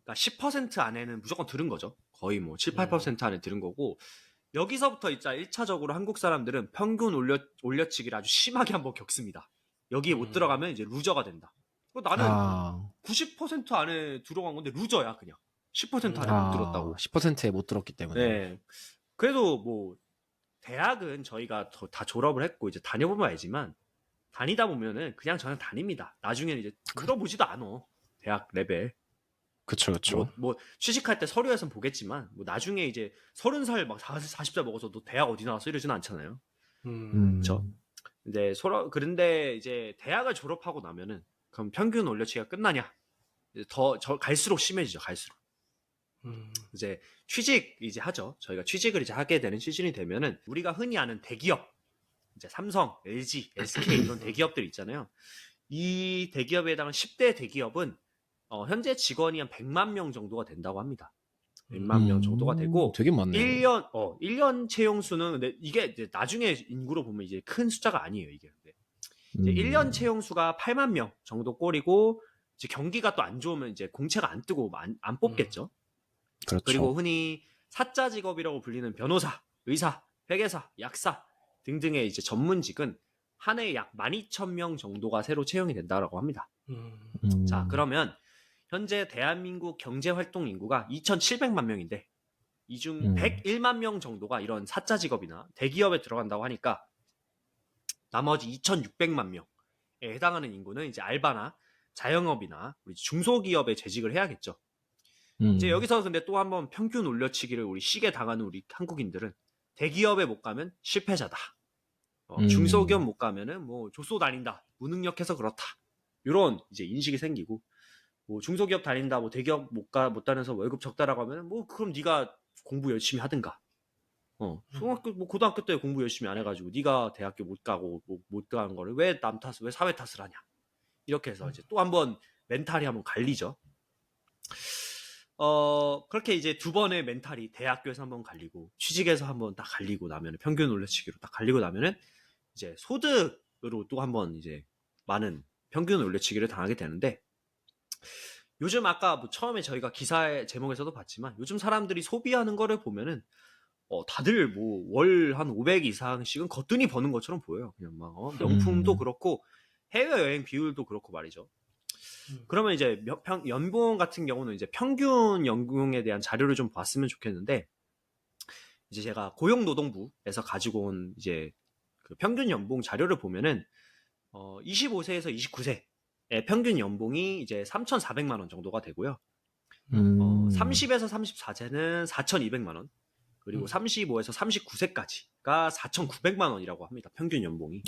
그러니까 10% 안에는 무조건 들은 거죠. 거의 뭐 7, 8% 안에 들은 거고 여기서부터 이제 1차적으로 한국 사람들은 평균 올려치기를 아주 심하게 한번 겪습니다. 여기에 못 들어가면 이제 루저가 된다. 나는 90% 안에 들어간 건데 루저야 그냥. 10% 안에 못 들었다고. 10%에 못 들었기 때문에. 네. 그래도 뭐 대학은 저희가 다 졸업을 했고 이제 다녀보면 알지만 다니다 보면은 그냥 저는 다닙니다. 나중에는 이제 들어보지도 않아. 대학 레벨. 그쵸, 그쵸. 뭐 취직할 때 서류에선 보겠지만 뭐 나중에 이제 30살 막 40살 먹어서 너 대학 어디 나왔어 이러지는 않잖아요. 그렇죠. 이제 그런데 이제 대학을 졸업하고 나면은 그럼 평균 올려치기가 끝나냐? 이제 더 갈수록 심해지죠. 갈수록. 이제 취직 이제 하죠. 저희가 취직을 이제 하게 되는 시즌이 되면은 우리가 흔히 아는 대기업 이제 삼성, LG, SK 이런 대기업들 있잖아요. 이 대기업에 해당하는 10대 대기업은 현재 직원이 한 100만 명 정도가 된다고 합니다. 100만 명 정도가 되고 되게 많네요. 1년 채용 수는 근데 이게 이제 나중에 인구로 보면 이제 큰 숫자가 아니에요, 이게. 이제 1년 채용 수가 8만 명 정도 꼴이고 이제 경기가 또 안 좋으면 이제 공채가 안 뜨고 안 뽑겠죠. 그렇죠. 그리고 흔히 사자 직업이라고 불리는 변호사, 의사, 회계사, 약사 등등의 이제 전문직은 한 해에 약 12,000명 정도가 새로 채용이 된다고 합니다. 자, 그러면 현재 대한민국 경제활동 인구가 2,700만 명인데 이 중 101만 명 정도가 이런 사자 직업이나 대기업에 들어간다고 하니까 나머지 2,600만 명에 해당하는 인구는 이제 알바나 자영업이나 우리 중소기업에 재직을 해야겠죠. 이제 여기서 근데 또 한번 평균 올려치기를 우리 시게 당하는 우리 한국인들은 대기업에 못 가면 실패자다. 중소기업 못 가면은 뭐 조소 다닌다. 무능력해서 그렇다. 이런 이제 인식이 생기고 뭐 중소기업 다닌다, 뭐 대기업 못 다녀서 월급 적다라고 하면 뭐 그럼 네가 공부 열심히 하든가. 중학교 뭐 고등학교 때 공부 열심히 안 해가지고 네가 대학교 못 가고 못 가는 거를 왜 남 탓을 왜 사회 탓을 하냐. 이렇게 해서 이제 또 한번 멘탈이 한번 갈리죠. 그렇게 이제 두 번의 멘탈이 대학교에서 한번 갈리고 취직에서 한번 딱 갈리고 나면은 평균 올려치기로 딱 갈리고 나면은 이제 소득으로 또 한번 이제 많은 평균 올려치기를 당하게 되는데 요즘 아까 뭐 처음에 저희가 기사의 제목에서도 봤지만 요즘 사람들이 소비하는 거를 보면은 다들 뭐 월 한 500 이상씩은 거뜬히 버는 것처럼 보여요. 그냥 막 명품도 그렇고 해외여행 비율도 그렇고 말이죠. 그러면 이제 연봉 같은 경우는 이제 평균 연봉에 대한 자료를 좀 봤으면 좋겠는데 이제 제가 고용노동부에서 가지고 온 이제 그 평균 연봉 자료를 보면은 25세에서 29세의 평균 연봉이 이제 3,400만 원 정도가 되고요. 30에서 34세는 4,200만 원. 그리고 35에서 39세까지가 4,900만 원이라고 합니다. 평균 연봉이.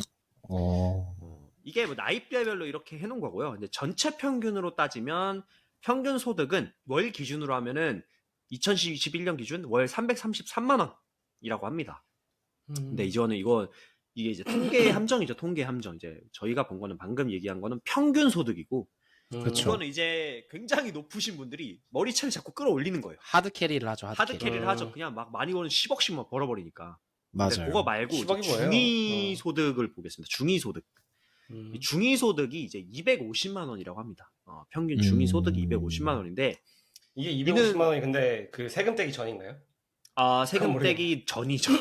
이게 뭐 나이대별로 이렇게 해놓은 거고요. 근데 전체 평균으로 따지면 평균 소득은 월 기준으로 하면은 2021년 기준 월 333만 원이라고 합니다. 근데 이게 이제 통계의 함정이죠. 통계의 함정. 이제 저희가 본 거는 방금 얘기한 거는 평균 소득이고 그렇죠. 이거는 이제 굉장히 높으신 분들이 머리채를 자꾸 끌어올리는 거예요. 하드 캐리를 하죠. 하드 캐리를 하죠. 그냥 막 많이 버는 10억씩만 벌어버리니까. 근데 맞아요. 그거 말고 이제 10억이 뭐예요? 중위소득을 보겠습니다. 중위소득. 이 음. 중위소득이 이제 250만 원이라고 합니다. 평균 음. 중위소득이 250만 원인데 이게 250만 원이 근데 그 세금 떼기 전인가요? 세금 그건 떼기 전이죠.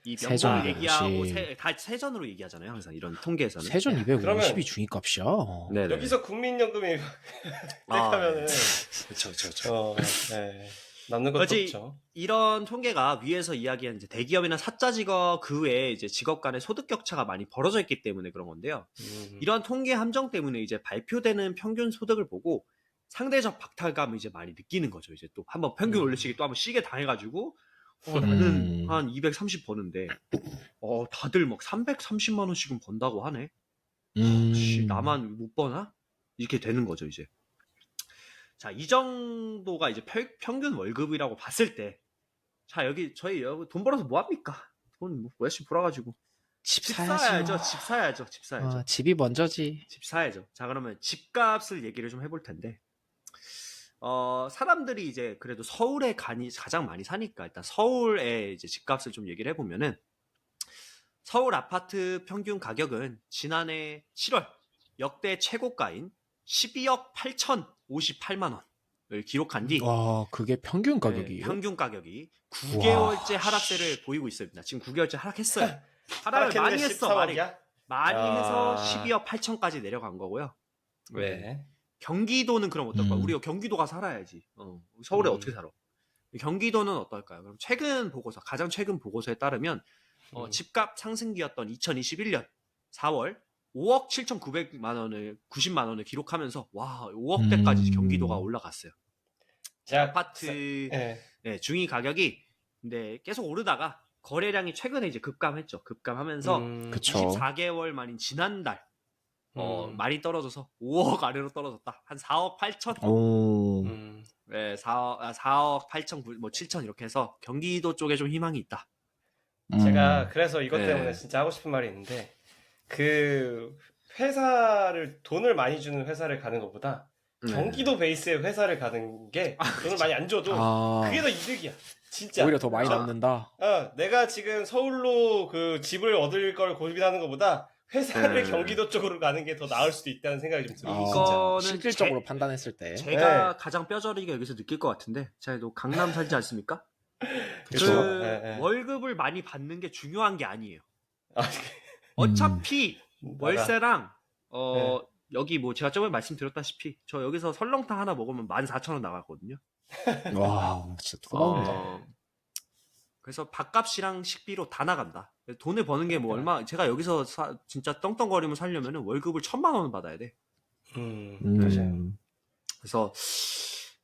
이 세전 명목 얘기하고 250. 다 세전으로 얘기하잖아요. 항상 이런 통계에서는. 세전 야, 250이 그러면- 중위값이야. 네네. 여기서 국민연금이 아, 하면은 그렇죠. 네. 남는 것도 그렇지. 없죠. 이런 통계가 위에서 이야기한 이제 대기업이나 사자 직업 그 외에 이제 직업 간의 소득 격차가 많이 벌어져 있기 때문에 그런 건데요. 이런 통계 함정 때문에 이제 발표되는 평균 소득을 보고 상대적 박탈감을 이제 많이 느끼는 거죠. 이제 또 한번 평균 올려치기 또 한번 시계 당해가지고 나는 한 230 버는데 다들 막 330만 원씩은 번다고 하네. 씨, 나만 못 버나? 이렇게 되는 거죠, 이제. 자, 이 정도가 이제 평균 월급이라고 봤을 때, 자, 저희 여기 돈 벌어서 뭐 합니까? 돈 뭐 열심히 벌어가지고. 집 집 사야죠. 사야죠, 집 사야죠, 집 사야죠. 집이 먼저지. 집 사야죠. 자, 그러면 집값을 얘기를 좀 해볼 텐데, 사람들이 이제 그래도 서울에 가장 많이 사니까, 일단 서울에 이제 집값을 좀 얘기를 해보면은, 서울 아파트 평균 가격은 지난해 7월 역대 최고가인 12억 8,058만 원을 기록한 뒤 와, 그게 평균 가격이에요? 평균 가격이 9개월째 하락세를 보이고 있습니다. 지금 9개월째 하락했어요. 하락을 많이 했어. 14억이야? 많이 아. 해서 12억 8천까지 내려간 거고요. 네. 경기도는 그럼 어떨까? 우리가 경기도가 살아야지. 서울에 어떻게 살아? 경기도는 어떨까요? 그럼 가장 최근 보고서에 따르면 집값 상승기였던 2021년 4월 5억 7,900만 원을 90만 원을 기록하면서 와 5억대까지 경기도가 올라갔어요. 제가 아파트 네. 중위 가격이 근데 계속 오르다가 거래량이 최근에 이제 급감했죠. 급감하면서 그쵸. 24개월 만인 지난달 많이 떨어져서 5억 아래로 떨어졌다. 한 4억 8천. 오. 네, 4억 8천, 뭐 7천 이렇게 해서 경기도 쪽에 좀 희망이 있다. 제가 그래서 이것 때문에 네. 진짜 하고 싶은 말이 있는데 그 돈을 많이 주는 회사를 가는 것보다 경기도 베이스의 회사를 가는 게 돈을 많이 안 줘도 그게 더 이득이야. 진짜. 오히려 더 많이 남는다. 내가 지금 서울로 그 집을 얻을 걸 고민하는 것보다 회사를 경기도 쪽으로 가는 게 더 나을 수도 있다는 생각이 좀 들어요. 이거는 실질적으로 판단했을 때. 제가 네. 가장 뼈저리게 여기서 느낄 것 같은데 제가 또 강남 살지 않습니까? 그쵸. 네. 월급을 많이 받는 게 중요한 게 아니에요. 아, 어차피 월세랑 네. 여기 뭐 제가 저번에 말씀드렸다시피 저 여기서 설렁탕 하나 먹으면 14,000원 나가거든요. 와, 진짜 토박이다. 그래서 밥값이랑 식비로 다 나간다. 돈을 버는 게 뭐 얼마 제가 여기서 진짜 떵떵거리면 살려면 월급을 1,000만 원은 받아야 돼. 맞아요. 그래서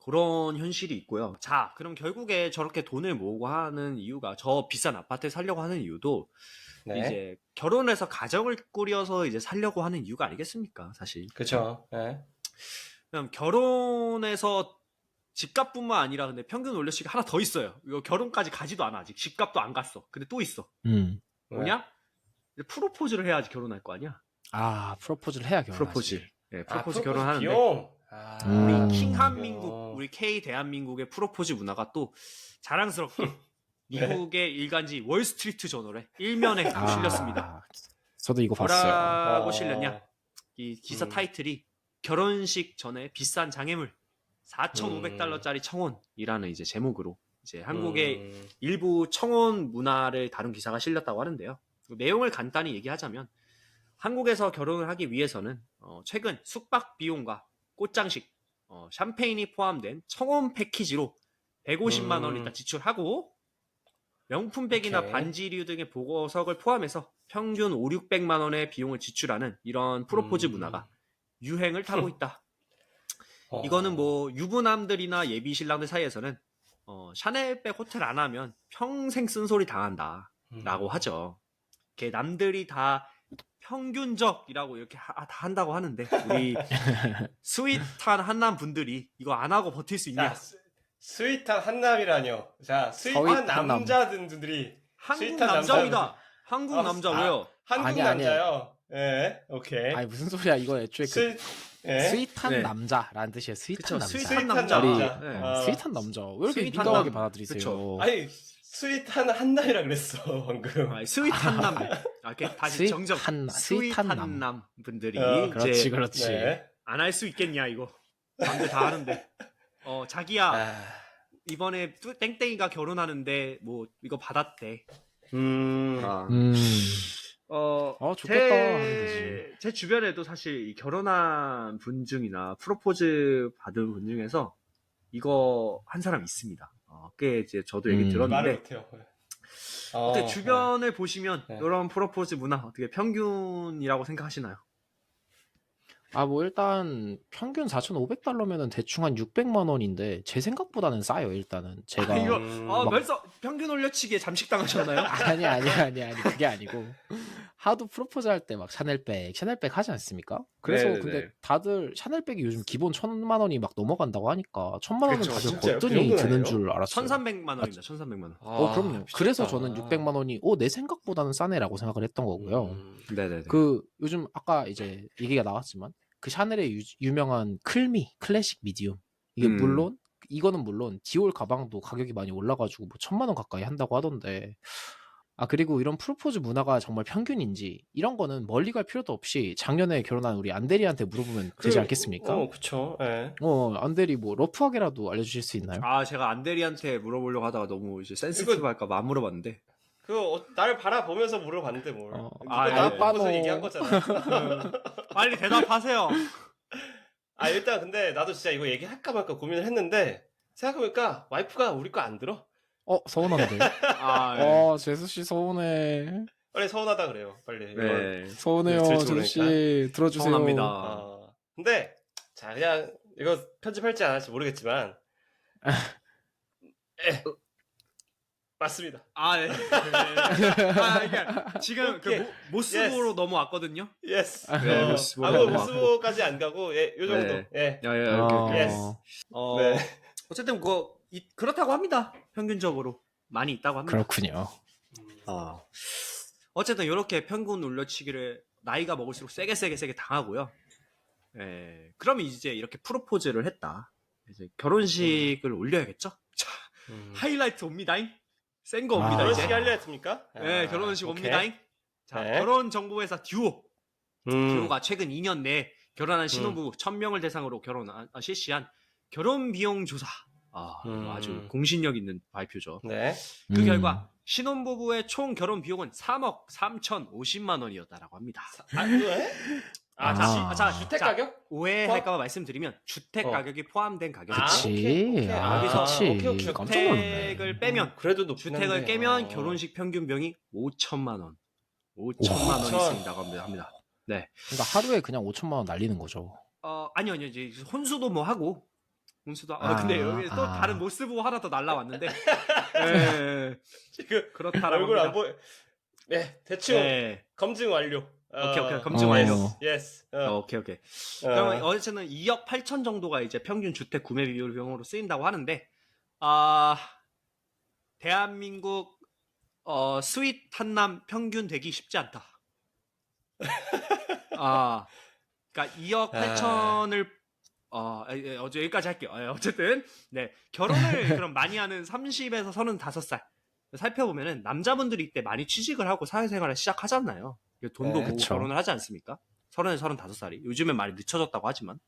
그런 현실이 있고요. 자, 그럼 결국에 저렇게 돈을 모으고 하는 이유가 저 비싼 아파트에 살려고 하는 이유도 네. 이제 결혼해서 가정을 꾸려서 이제 살려고 하는 이유가 아니겠습니까, 사실. 그쵸. 네. 그럼 결혼해서 집값뿐만 아니라 근데 평균 올려치기 하나 더 있어요. 이거 결혼까지 가지도 않아 아직. 집값도 안 갔어. 근데 또 있어. 뭐냐? 이제 프로포즈를 해야지 결혼할 거 아니야. 프로포즈를 해야 결혼하지. 프로포즈. 네, 프로포즈 프로포즈 결혼하는데 비용. 우리 킹한민국, 우리 K 대한민국의 프로포즈 문화가 또 자랑스럽게 미국의 일간지 월스트리트 저널에 일면에 실렸습니다. 저도 이거 봤어요. 뭐라고 실렸냐? 이 기사 타이틀이 결혼식 전에 비싼 장애물 4,500달러짜리 청혼이라는 이제 제목으로 이제 한국의 일부 청혼 문화를 다룬 기사가 실렸다고 하는데요. 내용을 간단히 얘기하자면 한국에서 결혼을 하기 위해서는 최근 숙박 비용과 꽃장식, 샴페인이 포함된 청혼 패키지로 150만 원 일단 지출하고 명품백이나 오케이. 반지류 등의 보석을 포함해서 평균 5, 600만 원의 비용을 지출하는 이런 프로포즈 문화가 유행을 타고 있다. 이거는 뭐 유부남들이나 예비 신랑들 사이에서는 샤넬백 호텔 안 하면 평생 쓴소리 당한다라고 하죠. 이렇게 남들이 다 평균적이라고 이렇게 다 한다고 하는데 우리 스윗한 한남 분들이 이거 안 하고 버틸 수 있냐? 스윗한 한남이라뇨. 자, 스윗한 남자들이 한국 스윗한 남자입니다. 한국 남자 왜요? 한국 아니. 남자요. 네, 오케이. 아니 무슨 소리야? 이거 애초에 스윗한 네. 남자라는 뜻이에요. 스윗한 그쵸, 남자. 스윗한 스윗한 남자. 우리 네. 스윗한 남자. 왜 이렇게 스윗한 민감하게 남. 받아들이세요? 그쵸. 아니, 스윗한 한남이라 그랬어 방금. 스윗한 남. 이렇게 다시 정정. 스윗한 남. 스윗한 남 분들이 그렇지, 이제 그렇지. 네. 안 할 수 있겠냐 이거. 남들 다 하는데. 자기야 아, 이번에 땡땡이가 결혼하는데 뭐 이거 받았대. 아. 좋겠다 하면 되지. 제 주변에도 사실 이 결혼한 분 중이나 프로포즈 받은 분 중에서 이거 한 사람 있습니다. 꽤 이제 저도 얘기 말을 들었는데 못해요. 어떻게 주변을 보시면 네. 이런 프로포즈 문화 어떻게 평균이라고 생각하시나요? 뭐 일단 평균 4,500달러면은 대충 한 600만 원인데 제 생각보다는 싸요. 일단은 제가 이거 막- 벌써 평균 올려치기에 잠식 당하셨나요? 아니 그게 아니고 하도 프로포즈 할 때 막 샤넬백 하지 않습니까? 그래서 네네네. 근데 다들 샤넬백이 요즘 기본 1,000만 원이 막 넘어간다고 하니까 1,000만 원은 그쵸, 다들 진짜요? 그 거뜬히 정도는 드는 아니에요? 줄 알았어요. 1,300만 원입니다. 1,300만 원. 그럼요. 미쳤다. 그래서 저는 600만 원이 내 생각보다는 싸네라고 생각을 했던 거고요. 네네네. 그 요즘 아까 이제 얘기가 나왔지만 그 샤넬의 유명한 클래식 미디움 이게 이거는 물론 디올 가방도 가격이 많이 올라가지고 뭐 1,000만 원 가까이 한다고 하던데 그리고 이런 프로포즈 문화가 정말 평균인지 이런 거는 멀리 갈 필요도 없이 작년에 결혼한 우리 안대리한테 물어보면 되지 않겠습니까? 그쵸. 예. 안대리 뭐 러프하게라도 알려주실 수 있나요? 제가 안대리한테 물어보려고 하다가 너무 이제 센시티브 할까 봐 안 물어봤는데. 나를 바라보면서 물어봤는데 뭘. 아, 나 예. 보고서 얘기한 거잖아. 빨리 대답하세요. 일단 근데 나도 진짜 이거 얘기할까 말까 고민을 했는데 생각해보니까 와이프가 우리 거 안 들어. 서운한데. 예. 재수씨 서운해. 빨리 서운하다 그래요. 빨리. 이걸. 네. 서운해요, 들을지 재수씨. 들어주세요. 서운합니다. 근데 자 그냥 이거 편집할지 안 할지 모르겠지만 맞습니다. 네. 그러니까 지금 오케이. 모스보로 넘어왔거든요. 예스. 네, 모스보까지 안 가고 요 정도. 네. 예. 오케이. 예스. 네. 어쨌든 그렇다고 합니다. 평균적으로 많이 있다고 합니다. 그렇군요. 어쨌든 이렇게 평균 올려치기를 나이가 먹을수록 세게 당하고요. 그러면 이제 이렇게 프로포즈를 했다. 이제 결혼식을 올려야겠죠? 자, 하이라이트 옵니다잉. 센 거 옵니다. 결혼식이 이제. 할려했습니까? 결혼식 오케이. 옵니다잉. 자, 네. 결혼정보회사 듀오. 듀오가 최근 2년 내에 결혼한 신혼부부 1,000명을 대상으로 실시한 결혼 비용 조사. 아주 공신력 있는 발표죠. 네. 그 결과 신혼부부의 총 결혼 비용은 3억 3,050만 원이었다라고 합니다. 왜? 주택 가격? 오해할까봐 말씀드리면 주택 가격이 포함된 가격이죠. 그치. 여기서 그치. 깜짝 놀랐네. 주택을 빼면 그래도 높긴 주택을 한데. 깨면 결혼식 평균 비용이 5천만 원. 5천만 원이 쓴다고 합니다. 네. 그러니까 하루에 그냥 5천만 원 날리는 거죠. 아니요. 이제 혼수도 뭐 하고. 혼수도. 근데 여기 또 다른 모스보 하나 더 날라왔는데. 지금 그렇다라고 얼굴 합니다. 안 보여. 네, 대충 검증 완료. 오케이. 검증 완료. 예스. 오케이. 그러면 어쨌든 2억 8천 정도가 이제 평균 주택 구매 비용으로 쓰인다고 하는데, 대한민국 스윗 한남 평균 되기 쉽지 않다. 그러니까 2억 8천을 어제 여기까지 할게요. 어쨌든 네 결혼을 그럼 많이 하는 30에서 35살 살펴보면은 남자분들이 이때 많이 취직을 하고 사회생활을 시작하잖아요. 돈도 모으고 그쵸. 결혼을 하지 않습니까? 30에서 35살이 요즘엔 많이 늦춰졌다고 하지만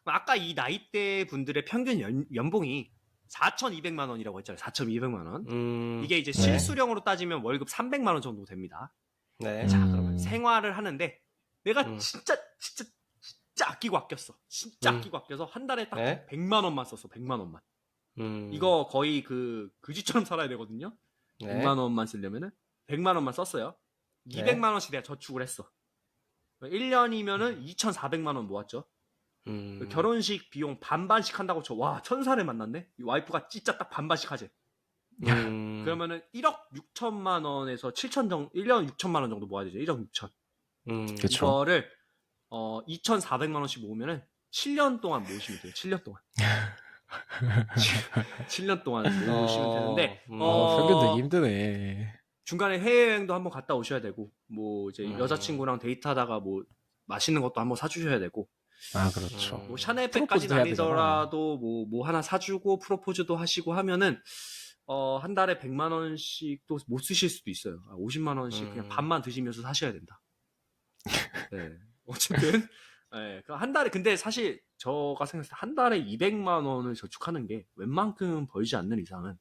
아까 이 나이대 분들의 평균 연봉이 4,200만 원이라고 했잖아요. 4,200만 원. 이게 이제 실수령으로 따지면 월급 300만 원 정도 됩니다. 네. 자, 그러면 생활을 하는데 내가 진짜 아끼고 아꼈어. 진짜 아끼고 아껴서 한 달에 딱 네. 100만 원만 썼어. 100만 원만. 이거 거의 그지처럼 살아야 되거든요. 네. 100만 원만 쓰려면은 100만 원만 썼어요. 200만 원씩 내가 저축을 했어. 1년이면은 2,400만 원 모았죠. 결혼식 비용 반반씩 한다고 와, 천사를 만났네. 이 와이프가 진짜 딱 반반씩 하지. 그러면은 1억 6천만 원에서 7천 정도, 1년 6천만 원 정도 모아야 되죠. 1억 6천. 그쵸. 이거를 2,400만 원씩 모으면은 7년 동안 모으시면 돼요. 7년 동안. 7년 동안 모으시면 되는데 평균 되게 힘드네. 중간에 해외여행도 한번 갔다 오셔야 되고 뭐 이제 여자친구랑 데이트하다가 뭐 맛있는 것도 한번 사주셔야 되고 그렇죠. 뭐 샤넬백까지는 프로포즈도 해야 아니더라도 뭐 하나 사주고 프로포즈도 하시고 하면은 한 달에 100만 원씩도 못 쓰실 수도 있어요. 50만 원씩 그냥 반만 드시면서 사셔야 된다. 네. 어쨌든 네. 한 달에 근데 사실 저가 생각했을 때 한 달에 200만 원을 저축하는 게 웬만큼 벌지 않는 이상은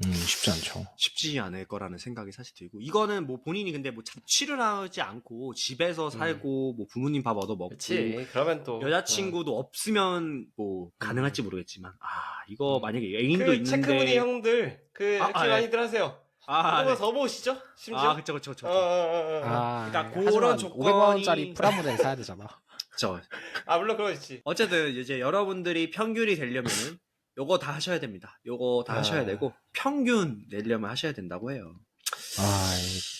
쉽지 않죠. 쉽지 않을 거라는 생각이 사실 들고 이거는 뭐 본인이 근데 뭐 자취를 하지 않고 집에서 살고 뭐 부모님 밥 얻어 먹고 그치. 그러면 또 여자친구도 없으면 뭐 가능할지 모르겠지만 이거 만약에 애인도 그 있는데 체크무늬 형들 이렇게 예. 많이들 하세요. 아, 이거 네. 더 보시죠. 심지어. 그쵸. 그러니까 그런 그런 조건이- 500만 원짜리 프라모델 사야 되잖아. 그쵸. 물론 그렇지. 어쨌든 이제 여러분들이 평균이 되려면은 요거 다 하셔야 됩니다. 요거 다 하셔야 되고 평균 내려면 하셔야 된다고 해요.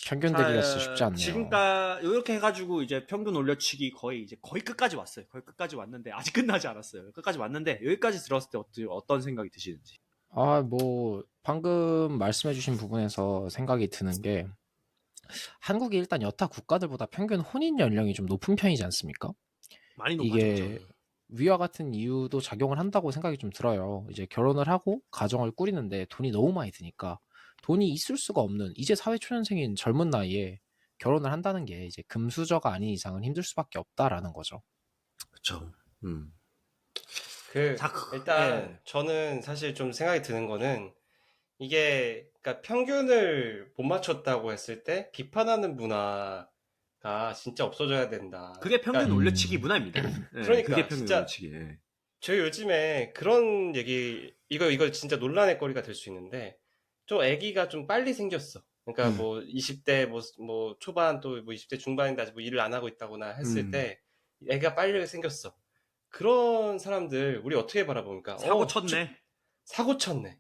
평균 되기가 진짜 쉽지 않네요. 지금까지 이렇게 해가지고 이제 평균 올려치기 거의 끝까지 왔어요. 거의 끝까지 왔는데 아직 끝나지 않았어요. 끝까지 왔는데 여기까지 들었을 때 어떤 생각이 드시는지. 뭐 방금 말씀해주신 부분에서 생각이 드는 게 한국이 일단 여타 국가들보다 평균 혼인 연령이 좀 높은 편이지 않습니까? 많이 이게 높아졌죠. 위와 같은 이유도 작용을 한다고 생각이 좀 들어요. 이제 결혼을 하고 가정을 꾸리는데 돈이 너무 많이 드니까 돈이 있을 수가 없는 이제 사회초년생인 젊은 나이에 결혼을 한다는 게 이제 금수저가 아닌 이상은 힘들 수밖에 없다라는 거죠. 그렇죠. 일단 네. 저는 사실 좀 생각이 드는 거는 이게 그러니까 평균을 못 맞췄다고 했을 때 비판하는 문화가 진짜 없어져야 된다. 그게 평균 그러니까 올려치기 문화입니다. 네, 그러니까 그게 평균 진짜 올려치기. 네. 저 요즘에 그런 얘기 이거 진짜 논란의 거리가 될 수 있는데 좀 아기가 좀 빨리 생겼어. 그러니까 뭐 20대 뭐 초반 또 뭐 20대 중반인데 아직 뭐 일을 안 하고 있다거나 했을 때 아기가 빨리 생겼어. 그런 사람들 우리 어떻게 바라봅니까? 사고 쳤네. 사고 쳤네.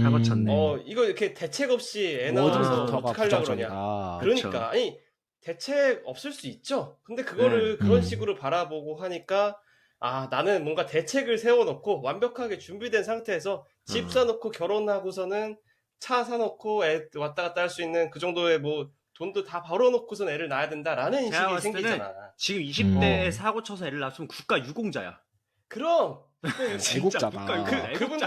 사고 쳤네. 이거 이렇게 대책 없이 애 모든 낳아서 부터가 어떡하려고 그러냐. 부정적이다. 그러니까 그쵸. 아니 대책 없을 수 있죠. 근데 그거를 그런 식으로 바라보고 하니까 나는 뭔가 대책을 세워놓고 완벽하게 준비된 상태에서 집 사놓고 결혼하고서는 차 사놓고 애 왔다 갔다 할 수 있는 그 정도의 뭐 돈도 다 벌어놓고선 애를 낳아야 된다라는 제가 인식이 봤을 때는 생기잖아. 지금 20대에 사고 쳐서 애를 낳았으면 국가 유공자야. 그럼 애국자다.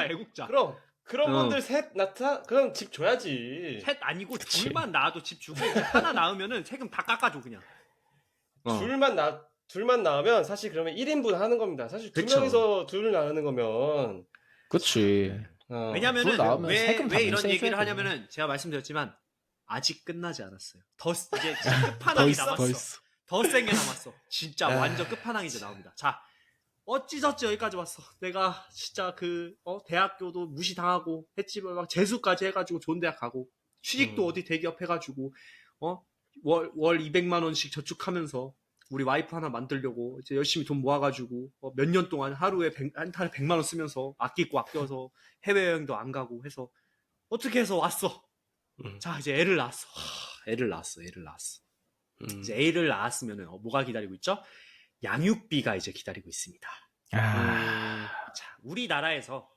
애국자. 그럼 그런 어. 분들 셋 낳다 그럼 집 줘야지. 셋 아니고 둘만 낳아도 집 주고 하나 낳으면은 세금 다 깎아줘 그냥. 둘만 낳으면 사실 그러면 1인분 하는 겁니다. 사실 두 그쵸. 명이서 둘을 낳는 거면 그치. 왜냐면은 둘 낳으면 왜 세금 다 이런 맹세해줘야 얘기를 돼. 하냐면은 제가 말씀드렸지만 아직 끝나지 않았어요. 이제 끝판왕이 남았어. 더 센 게 남았어. 진짜 완전 끝판왕이 이제 나옵니다. 자, 어찌저찌 여기까지 왔어. 내가 진짜 대학교도 무시당하고 했지만 막 재수까지 해가지고 좋은 대학 가고 취직도 어디 대기업 해가지고 월 200만 원씩 저축하면서 우리 와이프 하나 만들려고 이제 열심히 돈 모아가지고 몇 년 동안 하루에 한 달에 100만 원 쓰면서 아껴서 해외여행도 안 가고 해서 어떻게 해서 왔어. 자 이제 애를 낳았어. 애를 낳았어. 이제 애를 낳았으면은 뭐가 기다리고 있죠? 양육비가 이제 기다리고 있습니다. 자, 우리나라에서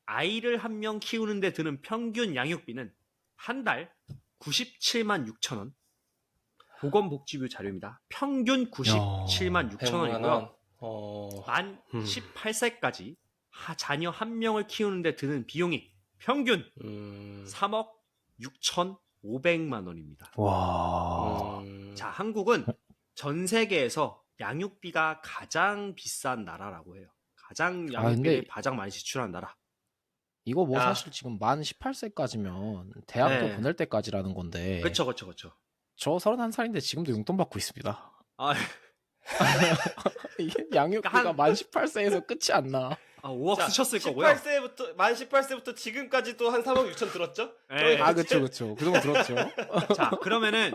아이를 한 명 키우는데 드는 평균 양육비는 한 달 97만 6천 원. 보건복지부 자료입니다. 평균 97만 6천 100만 원이고요. 원. 만 18세까지 자녀 한 명을 키우는데 드는 비용이 평균 3억 6,500만 원입니다. 와. 자, 한국은 전 세계에서 양육비가 가장 비싼 나라라고 해요. 가장 양육비를 근데 가장 많이 지출하는 나라. 이거 뭐 사실 지금 만 18세까지면 대학교 네. 보낼 때까지라는 건데. 그쵸. 저 31살인데 지금도 용돈 받고 있습니다. 아, 이게 양육비가 만 18세에서 끝이 안 나. 5억 쓰셨을 거고요. 만 18세부터 지금까지도 한 3억 6천 들었죠? 네. 그쵸. 그 정도 들었죠. 자, 그러면은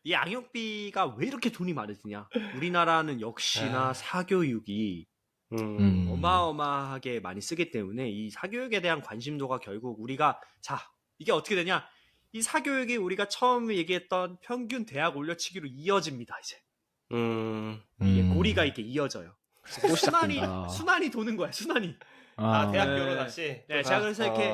이 양육비가 왜 이렇게 돈이 많이 드냐? 우리나라는 역시나 사교육이 어마어마하게 많이 쓰기 때문에 이 사교육에 대한 관심도가 결국 우리가 이게 어떻게 되냐? 이 사교육이 우리가 처음 얘기했던 평균 대학 올려치기로 이어집니다. 이제 이게 고리가 이렇게 이어져요. 또 시작된다. 순환이 도는 거야. 순환이. 대학교로 네. 다시. 네, 제가 그래서 이렇게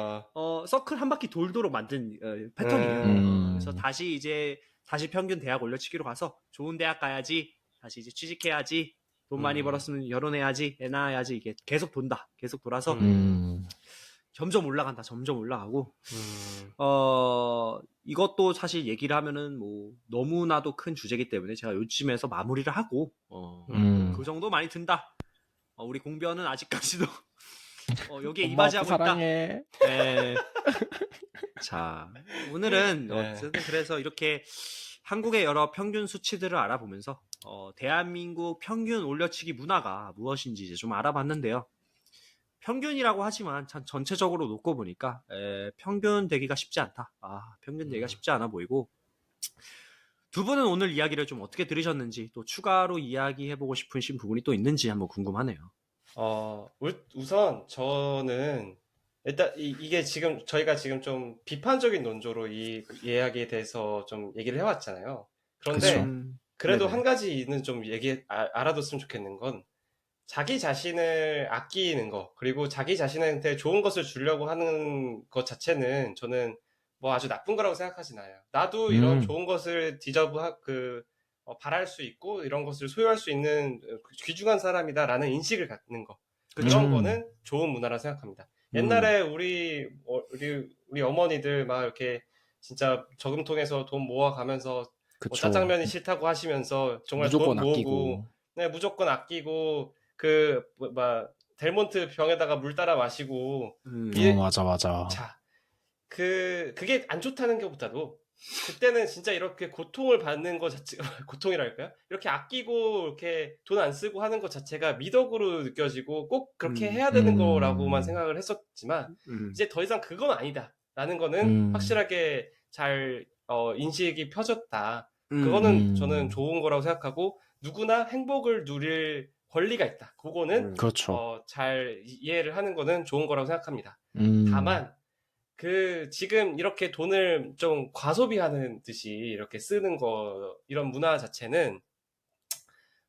서클 한 바퀴 돌도록 만든 패턴이에요. 그래서 다시 평균 대학 올려치기로 가서 좋은 대학 가야지, 다시 이제 취직해야지, 돈 많이 벌었으면 결혼해야지, 애 낳아야지 이게 계속 돈다. 계속 돌아서 점점 올라간다. 점점 올라가고 음. 이것도 사실 얘기를 하면은 뭐 너무나도 큰 주제이기 때문에 제가 요쯤에서 마무리를 하고 그 정도 많이 든다. 우리 공변은 아직까지도 여기에 엄마 아빠 이바지하고 있다. 사랑해. 네. 자, 오늘은 네. 어쨌든 그래서 이렇게 한국의 여러 평균 수치들을 알아보면서 대한민국 평균 올려치기 문화가 무엇인지 이제 좀 알아봤는데요. 평균이라고 하지만 참 전체적으로 놓고 보니까 평균 되기가 쉽지 않다. 평균 되기가 쉽지 않아 보이고 두 분은 오늘 이야기를 좀 어떻게 들으셨는지 또 추가로 이야기해보고 싶으신 부분이 또 있는지 한번 궁금하네요. 우선 저는 일단 이게 지금 저희가 지금 좀 비판적인 논조로 이 이야기에 대해서 좀 얘기를 해왔잖아요. 그런데 그쵸. 그래도 네네. 한 가지는 좀 알아뒀으면 좋겠는 건 자기 자신을 아끼는 거, 그리고 자기 자신한테 좋은 것을 주려고 하는 것 자체는 저는 뭐 아주 나쁜 거라고 생각하진 않아요. 나도 이런 좋은 것을 바랄 수 있고 이런 것을 소유할 수 있는 귀중한 사람이다라는 인식을 갖는 거. 그런 거는 좋은 문화라 생각합니다. 옛날에 우리 어머니들 막 이렇게 진짜 저금통에서 돈 모아가면서 뭐 그쵸. 짜장면이 싫다고 하시면서 정말 무조건 돈 모으고 아끼고. 네, 무조건 아끼고 델몬트 병에다가 물 따라 마시고 맞아. 자, 그게 안 좋다는 것보다도 그때는 진짜 이렇게 고통을 받는 것 자체가 고통이랄까요? 이렇게 아끼고 이렇게 돈 안 쓰고 하는 것 자체가 미덕으로 느껴지고 꼭 그렇게 해야 되는 거라고만 생각을 했었지만 이제 더 이상 그건 아니다라는 거는 확실하게 잘 인식이 펴졌다. 그거는 저는 좋은 거라고 생각하고 누구나 행복을 누릴 권리가 있다. 그거는 그렇죠. 잘 이해를 하는 거는 좋은 거라고 생각합니다. 다만 지금 이렇게 돈을 좀 과소비하는 듯이 이렇게 쓰는 거, 이런 문화 자체는,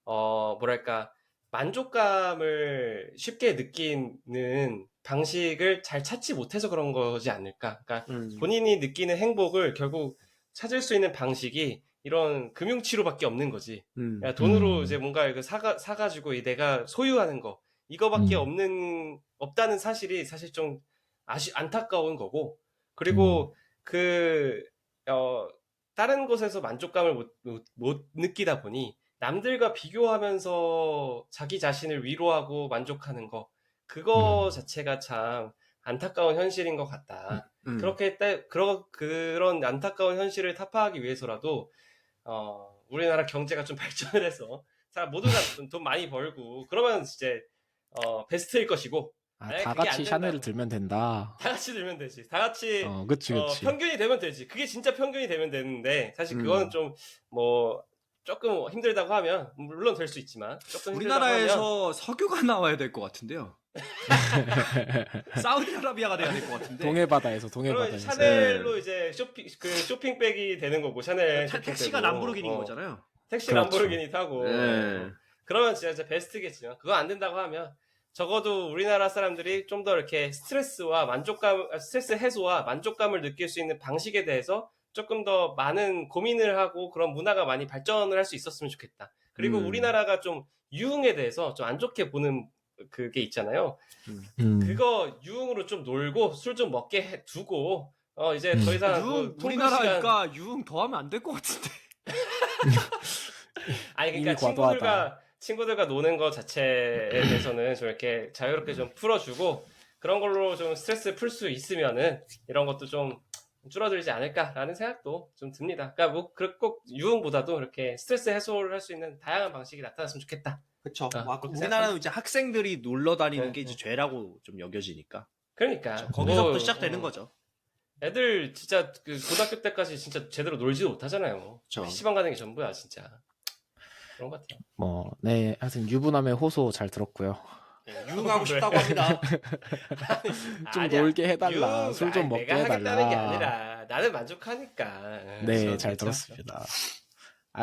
뭐랄까, 만족감을 쉽게 느끼는 방식을 잘 찾지 못해서 그런 거지 않을까. 그러니까 본인이 느끼는 행복을 결국 찾을 수 있는 방식이 이런 금융치료밖에 없는 거지. 야, 돈으로 이제 뭔가 이거 사가지고 내가 소유하는 거, 이거밖에 없다는 사실이 사실 좀 안타까운 거고, 그리고 다른 곳에서 만족감을 못 느끼다 보니 남들과 비교하면서 자기 자신을 위로하고 만족하는 거, 그거 자체가 참 안타까운 현실인 것 같다. 그런 안타까운 현실을 타파하기 위해서라도, 우리나라 경제가 좀 발전을 해서, 모두가 돈 많이 벌고, 그러면 이제, 베스트일 것이고, 다 같이 샤넬을 들면 된다. 다 같이 들면 되지. 다 같이 그치. 평균이 되면 되지. 그게 진짜 평균이 되면 되는데 사실 그거는 좀 뭐 조금 힘들다고 하면 물론 될 수 있지만 조금 힘들다고 하면 우리나라에서 석유가 나와야 될 것 같은데요. 사우디아라비아가 돼야 될 것 같은데. 동해바다에서. 그럼 샤넬로 이제 쇼핑백이 되는 거고 샤넬 택시가 람보르기니인 거잖아요. 택시 그렇죠. 람보르기니 타고. 그러면 진짜 베스트겠지만 그거 안 된다고 하면 적어도 우리나라 사람들이 좀 더 이렇게 스트레스 해소와 만족감을 느낄 수 있는 방식에 대해서 조금 더 많은 고민을 하고 그런 문화가 많이 발전을 할 수 있었으면 좋겠다. 그리고 우리나라가 좀 유흥에 대해서 좀 안 좋게 보는 그게 있잖아요. 그거 유흥으로 좀 놀고 술 좀 먹게 두고 이제 더 이상 우리나라니까 유흥 더 하면 안 될 것 같은데. 아니 그러니까 친구들과 노는 것 자체에 대해서는 좀 이렇게 자유롭게 좀 풀어주고 그런 걸로 좀 스트레스 풀 수 있으면은 이런 것도 좀 줄어들지 않을까라는 생각도 좀 듭니다. 그러니까 뭐 꼭 유흥보다도 이렇게 스트레스 해소를 할 수 있는 다양한 방식이 나타났으면 좋겠다. 그렇죠. 우리나라는 이제 학생들이 놀러 다니는 게 이제 죄라고 좀 여겨지니까. 그러니까 거기서부터 시작되는 거죠. 애들 진짜 고등학교 때까지 진짜 제대로 놀지도 못하잖아요. PC방 가는 게 전부야 진짜. 그런 것 같아요. 네, 하여튼 유부남의 호소 잘 들었고요. 유흥하고 싶다고 합니다. 좀 놀게 해달라. 술 좀 먹게 내가 해달라. 하겠다는 게 아니라 나는 만족하니까. 네, 잘 들었습니다.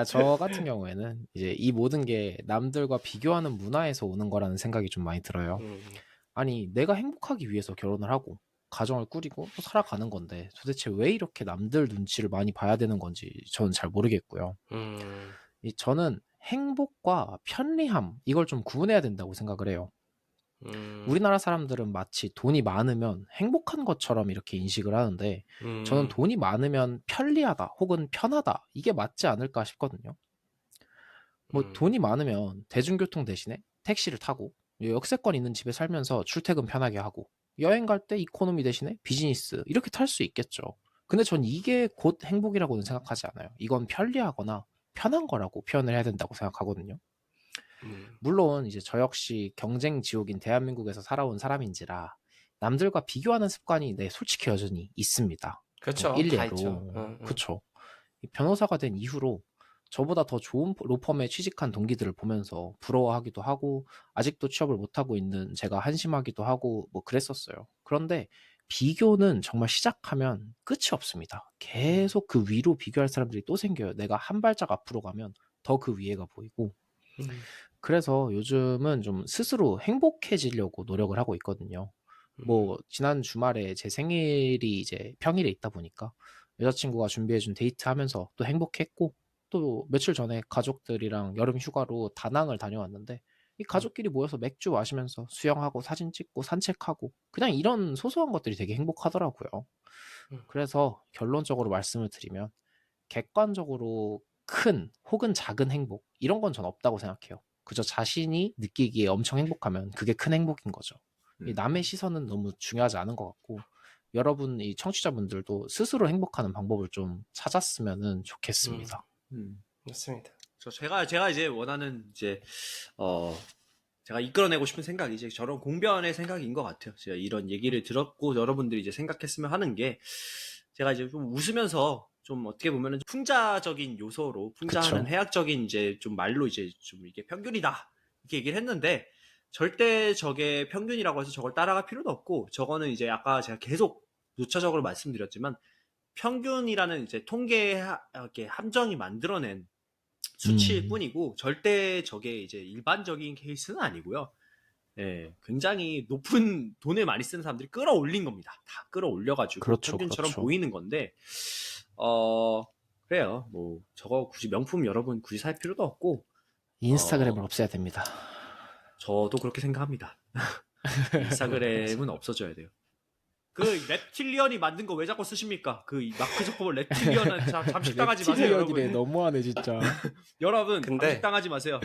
저 같은 경우에는 이제 이 모든 게 남들과 비교하는 문화에서 오는 거라는 생각이 좀 많이 들어요. 아니, 내가 행복하기 위해서 결혼을 하고 가정을 꾸리고 또 살아가는 건데 도대체 왜 이렇게 남들 눈치를 많이 봐야 되는 건지 저는 잘 모르겠고요. 저는 행복과 편리함 이걸 좀 구분해야 된다고 생각을 해요. 우리나라 사람들은 마치 돈이 많으면 행복한 것처럼 이렇게 인식을 하는데 저는 돈이 많으면 편리하다 혹은 편하다 이게 맞지 않을까 싶거든요. 뭐 돈이 많으면 대중교통 대신에 택시를 타고 역세권 있는 집에 살면서 출퇴근 편하게 하고 여행 갈 때 이코노미 대신에 비즈니스 이렇게 탈 수 있겠죠. 근데 전 이게 곧 행복이라고는 생각하지 않아요. 이건 편리하거나 편한 거라고 표현을 해야 된다고 생각하거든요. 물론 이제 저 역시 경쟁 지옥인 대한민국에서 살아온 사람인지라 남들과 비교하는 습관이 솔직히 여전히 있습니다. 그렇죠. 다 일례로. 있죠. 그쵸. 이 변호사가 된 이후로 저보다 더 좋은 로펌에 취직한 동기들을 보면서 부러워하기도 하고 아직도 취업을 못하고 있는 제가 한심하기도 하고 뭐 그랬었어요. 그런데 비교는 정말 시작하면 끝이 없습니다. 계속 그 위로 비교할 사람들이 또 생겨요. 내가 한 발짝 앞으로 가면 더 그 위에가 보이고 그래서 요즘은 좀 스스로 행복해지려고 노력을 하고 있거든요. 뭐 지난 주말에 제 생일이 이제 평일에 있다 보니까 여자친구가 준비해준 데이트 하면서 또 행복했고 또 며칠 전에 가족들이랑 여름 휴가로 다낭을 다녀왔는데 이 가족끼리 모여서 맥주 마시면서 수영하고 사진 찍고 산책하고 그냥 이런 소소한 것들이 되게 행복하더라고요. 그래서 결론적으로 말씀을 드리면 객관적으로 큰 혹은 작은 행복 이런 건 전 없다고 생각해요. 그저 자신이 느끼기에 엄청 행복하면 그게 큰 행복인 거죠. 이 남의 시선은 너무 중요하지 않은 것 같고 여러분 이 청취자분들도 스스로 행복하는 방법을 좀 찾았으면 좋겠습니다. 맞습니다. 제가 이제 원하는 이제 제가 이끌어내고 싶은 생각이 이제 저런 공변의 생각인 것 같아요. 제가 이런 얘기를 들었고 여러분들이 이제 생각했으면 하는 게 제가 이제 좀 웃으면서 좀 어떻게 보면은 풍자적인 요소로 풍자하는 그쵸. 해학적인 이제 좀 말로 이제 좀 이게 평균이다 이렇게 얘기를 했는데 절대 저게 평균이라고 해서 저걸 따라갈 필요도 없고 저거는 이제 아까 제가 계속 노차적으로 말씀드렸지만 평균이라는 이제 통계 이렇게 함정이 만들어낸 수치일 뿐이고 절대 저게 이제 일반적인 케이스는 아니고요. 예, 굉장히 높은 돈을 많이 쓰는 사람들이 끌어올린 겁니다. 다 끌어올려가지고 그렇죠, 평균처럼 그렇죠. 보이는 건데, 그래요. 뭐 저거 굳이 명품 여러분 굳이 살 필요도 없고, 인스타그램을 없애야 됩니다. 저도 그렇게 생각합니다. 인스타그램은 없어져야 돼요. 그 reptilian이 만든 거 왜 자꾸 쓰십니까? 그 마크 저커버 reptilian은 잠식당하지 마세요, 여러분. 랩틸리언이래 너무하네 진짜. 여러분, 근데- 잠식당하지 마세요.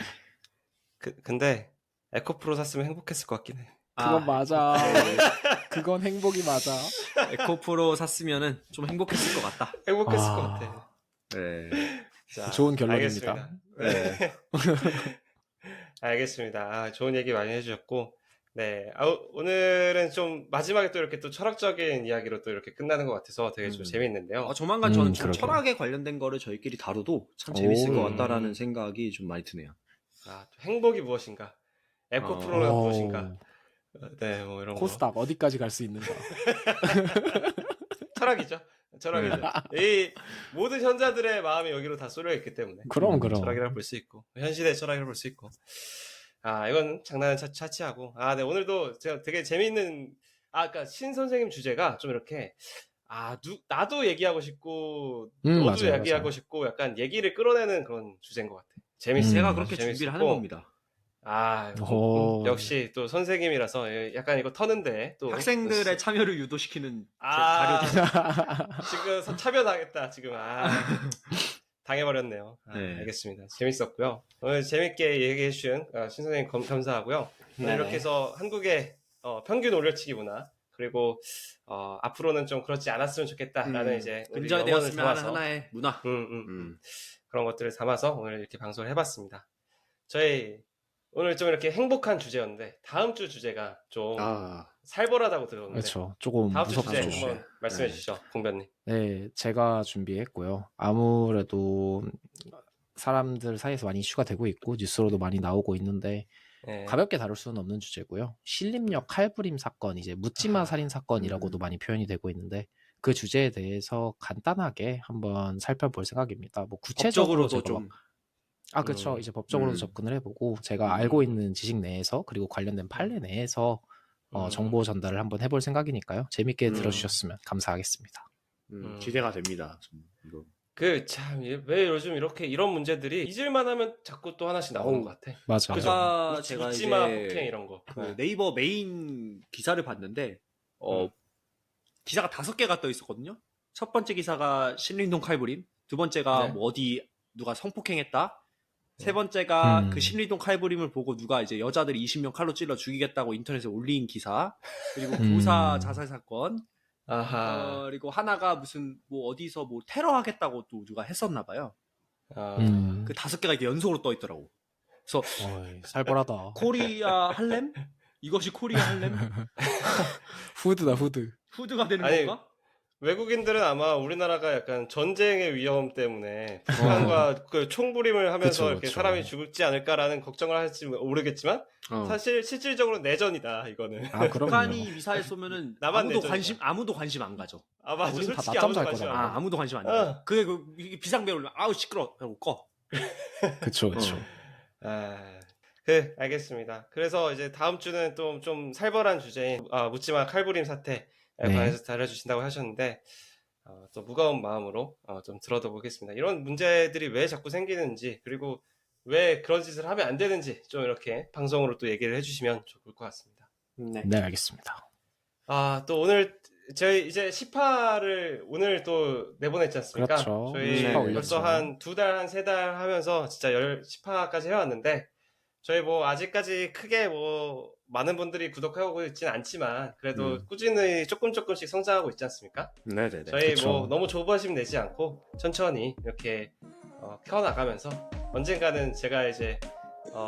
근데 에코프로 샀으면 행복했을 것 같긴 해. 그건 맞아. 그건 행복이 맞아. 에코프로 샀으면은 좀 행복했을 것 같다. 행복했을 아. 것 같아. 네. 자, 좋은 결론입니다. 알겠습니다. 네. 알겠습니다. 좋은 얘기 많이 해주셨고, 네. 오늘은 좀 마지막에 또 이렇게 또 철학적인 이야기로 또 이렇게 끝나는 것 같아서 되게 좀 재밌는데요. 조만간 저는 좀 그러게요. 철학에 관련된 거를 저희끼리 다뤄도 참 재밌을 것 오. 같다라는 생각이 좀 많이 드네요. 또 행복이 무엇인가? 에코프로가 오. 무엇인가? 네, 뭐 이런 거. 코스닥 어디까지 갈 수 있는가? 철학이죠. 철학이죠. 이 모든 현자들의 마음이 여기로 다 쏠려 있기 때문에. 그럼. 철학이라고 볼 수 있고 현 시대의 철학이라고 볼 수 있고 이건 장난은 차치하고 네 오늘도 제가 되게 재미있는 그러니까 신 선생님 주제가 좀 이렇게 나도 얘기하고 싶고 너도 맞아요, 얘기하고 맞아요. 싶고 약간 얘기를 끌어내는 그런 주제인 것 같아. 재밌어요. 제가 음. 그렇게 재밌었고. 준비를 하는 겁니다. 역시 또 선생님이라서 약간 이거 터는데 또 학생들의 참여를 유도시키는 아. 자료죠. 지금 차별당했다 지금 당해버렸네요. 네. 알겠습니다. 재밌었고요. 오늘 재밌게 얘기해주신 신 선생님 감사하고요. 오늘 네네. 이렇게 해서 한국의 평균 올려치기 문화 그리고 앞으로는 좀 그렇지 않았으면 좋겠다라는 이제 우리 영혼을 근저되었으면 하는 담아서 하나의 문화. 그런 것들을 담아서 오늘 이렇게 방송을 해봤습니다. 저희 오늘 좀 이렇게 행복한 주제였는데 다음 주 주제가 좀 살벌하다고 들었는데 그렇죠. 조금 다음 주 주제 무섭죠. 한번 말씀해 주시죠, 공변님. 네, 제가 준비했고요. 아무래도 사람들 사이에서 많이 이슈가 되고 있고 뉴스로도 많이 나오고 있는데 네. 가볍게 다룰 수는 없는 주제고요. 신림역 칼부림 사건, 이제 묻지마 살인 사건이라고도 많이 표현이 되고 있는데 그 주제에 대해서 간단하게 한번 살펴볼 생각입니다. 뭐 구체적으로 법적으로도 제가 좀 그렇죠. 이제 법적으로도 접근을 해보고 제가 음. 알고 있는 지식 내에서 그리고 관련된 판례 내에서 정보 전달을 한번 해볼 생각이니까요. 재밌게 들어주셨으면 감사하겠습니다. 기대가 됩니다. 이거. 그 참 왜 요즘 이렇게 이런 문제들이 잊을만 하면 자꾸 또 하나씩 나오는 것 같아. 맞아. 그죠? 아까 제가 잊지마 이제 폭행 이런 거. 그 네이버 메인 기사를 봤는데 기사가 5개가 떠 있었거든요. 첫 번째 기사가 신림동 칼부림, 두 번째가 네. 뭐 어디 누가 성폭행했다, 세 번째가 음. 그 신림동 칼부림을 보고 누가 이제 여자들이 20명 칼로 찔러 죽이겠다고 인터넷에 올린 기사, 그리고 교사 자살 사건, 아하. 그리고 하나가 무슨 뭐 어디서 뭐 테러하겠다고 또 누가 했었나 봐요. 아. 그 5개가 이렇게 연속으로 떠 있더라고. 그래서 어이, 살벌하다. 코리아 할렘? 이것이 코리아 할렘? 후드다 후드. 후드가 되는 아니, 건가? 외국인들은 아마 우리나라가 약간 전쟁의 위험 때문에 북한과 그 총부림을 하면서 그쵸, 이렇게 그쵸. 사람이 죽을지 않을까라는 걱정을 할지 모르겠지만 어. 사실 실질적으로 내전이다 이거는. 아 그럼요. 북한이 미사일 쏘면은 나만 아무도 내전이다. 관심 안 가죠. 아 맞아. 우린 다 솔직히 낮잠 아무도 잘 관심 거잖아. 안 아, 가. 아무도 관심 안 어. 가요. 그게 이게 비상벨 울리면 아우 시끄러. 하고 꺼. 그쵸. 아, 알겠습니다. 그래서 이제 다음 주는 또 좀 살벌한 주제인 묻지마 칼부림 사태에 네. 관해서 다뤄주신다고 하셨는데 또 무거운 마음으로 좀 들어도 보겠습니다. 이런 문제들이 왜 자꾸 생기는지 그리고 왜 그런 짓을 하면 안 되는지 좀 이렇게 방송으로 또 얘기를 해주시면 좋을 것 같습니다. 네 알겠습니다. 또 오늘 저희 이제 10화를 오늘 또 내보냈지 않습니까? 그렇죠. 저희 10화 벌써 올렸죠. 한 2달, 한 3달 하면서 진짜 10화까지 해왔는데 저희 뭐 아직까지 크게 뭐 많은 분들이 구독하고 있지는 않지만 그래도 꾸준히 조금씩 성장하고 있지 않습니까? 네네네. 저희 그쵸. 뭐 너무 조바심 내지 않고 천천히 이렇게 켜나가면서 언젠가는 제가 이제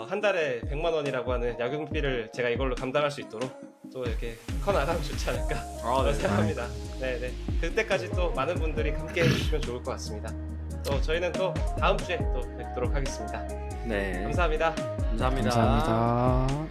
한 달에 100만 원이라고 하는 야근비를 제가 이걸로 감당할 수 있도록 또 이렇게 커나가면 좋지 않을까 네. 생각합니다. 네네. 그때까지 또 많은 분들이 함께 해주시면 좋을 것 같습니다. 또 저희는 또 다음 주에 또 뵙도록 하겠습니다. 네. 감사합니다. 감사합니다. 감사합니다.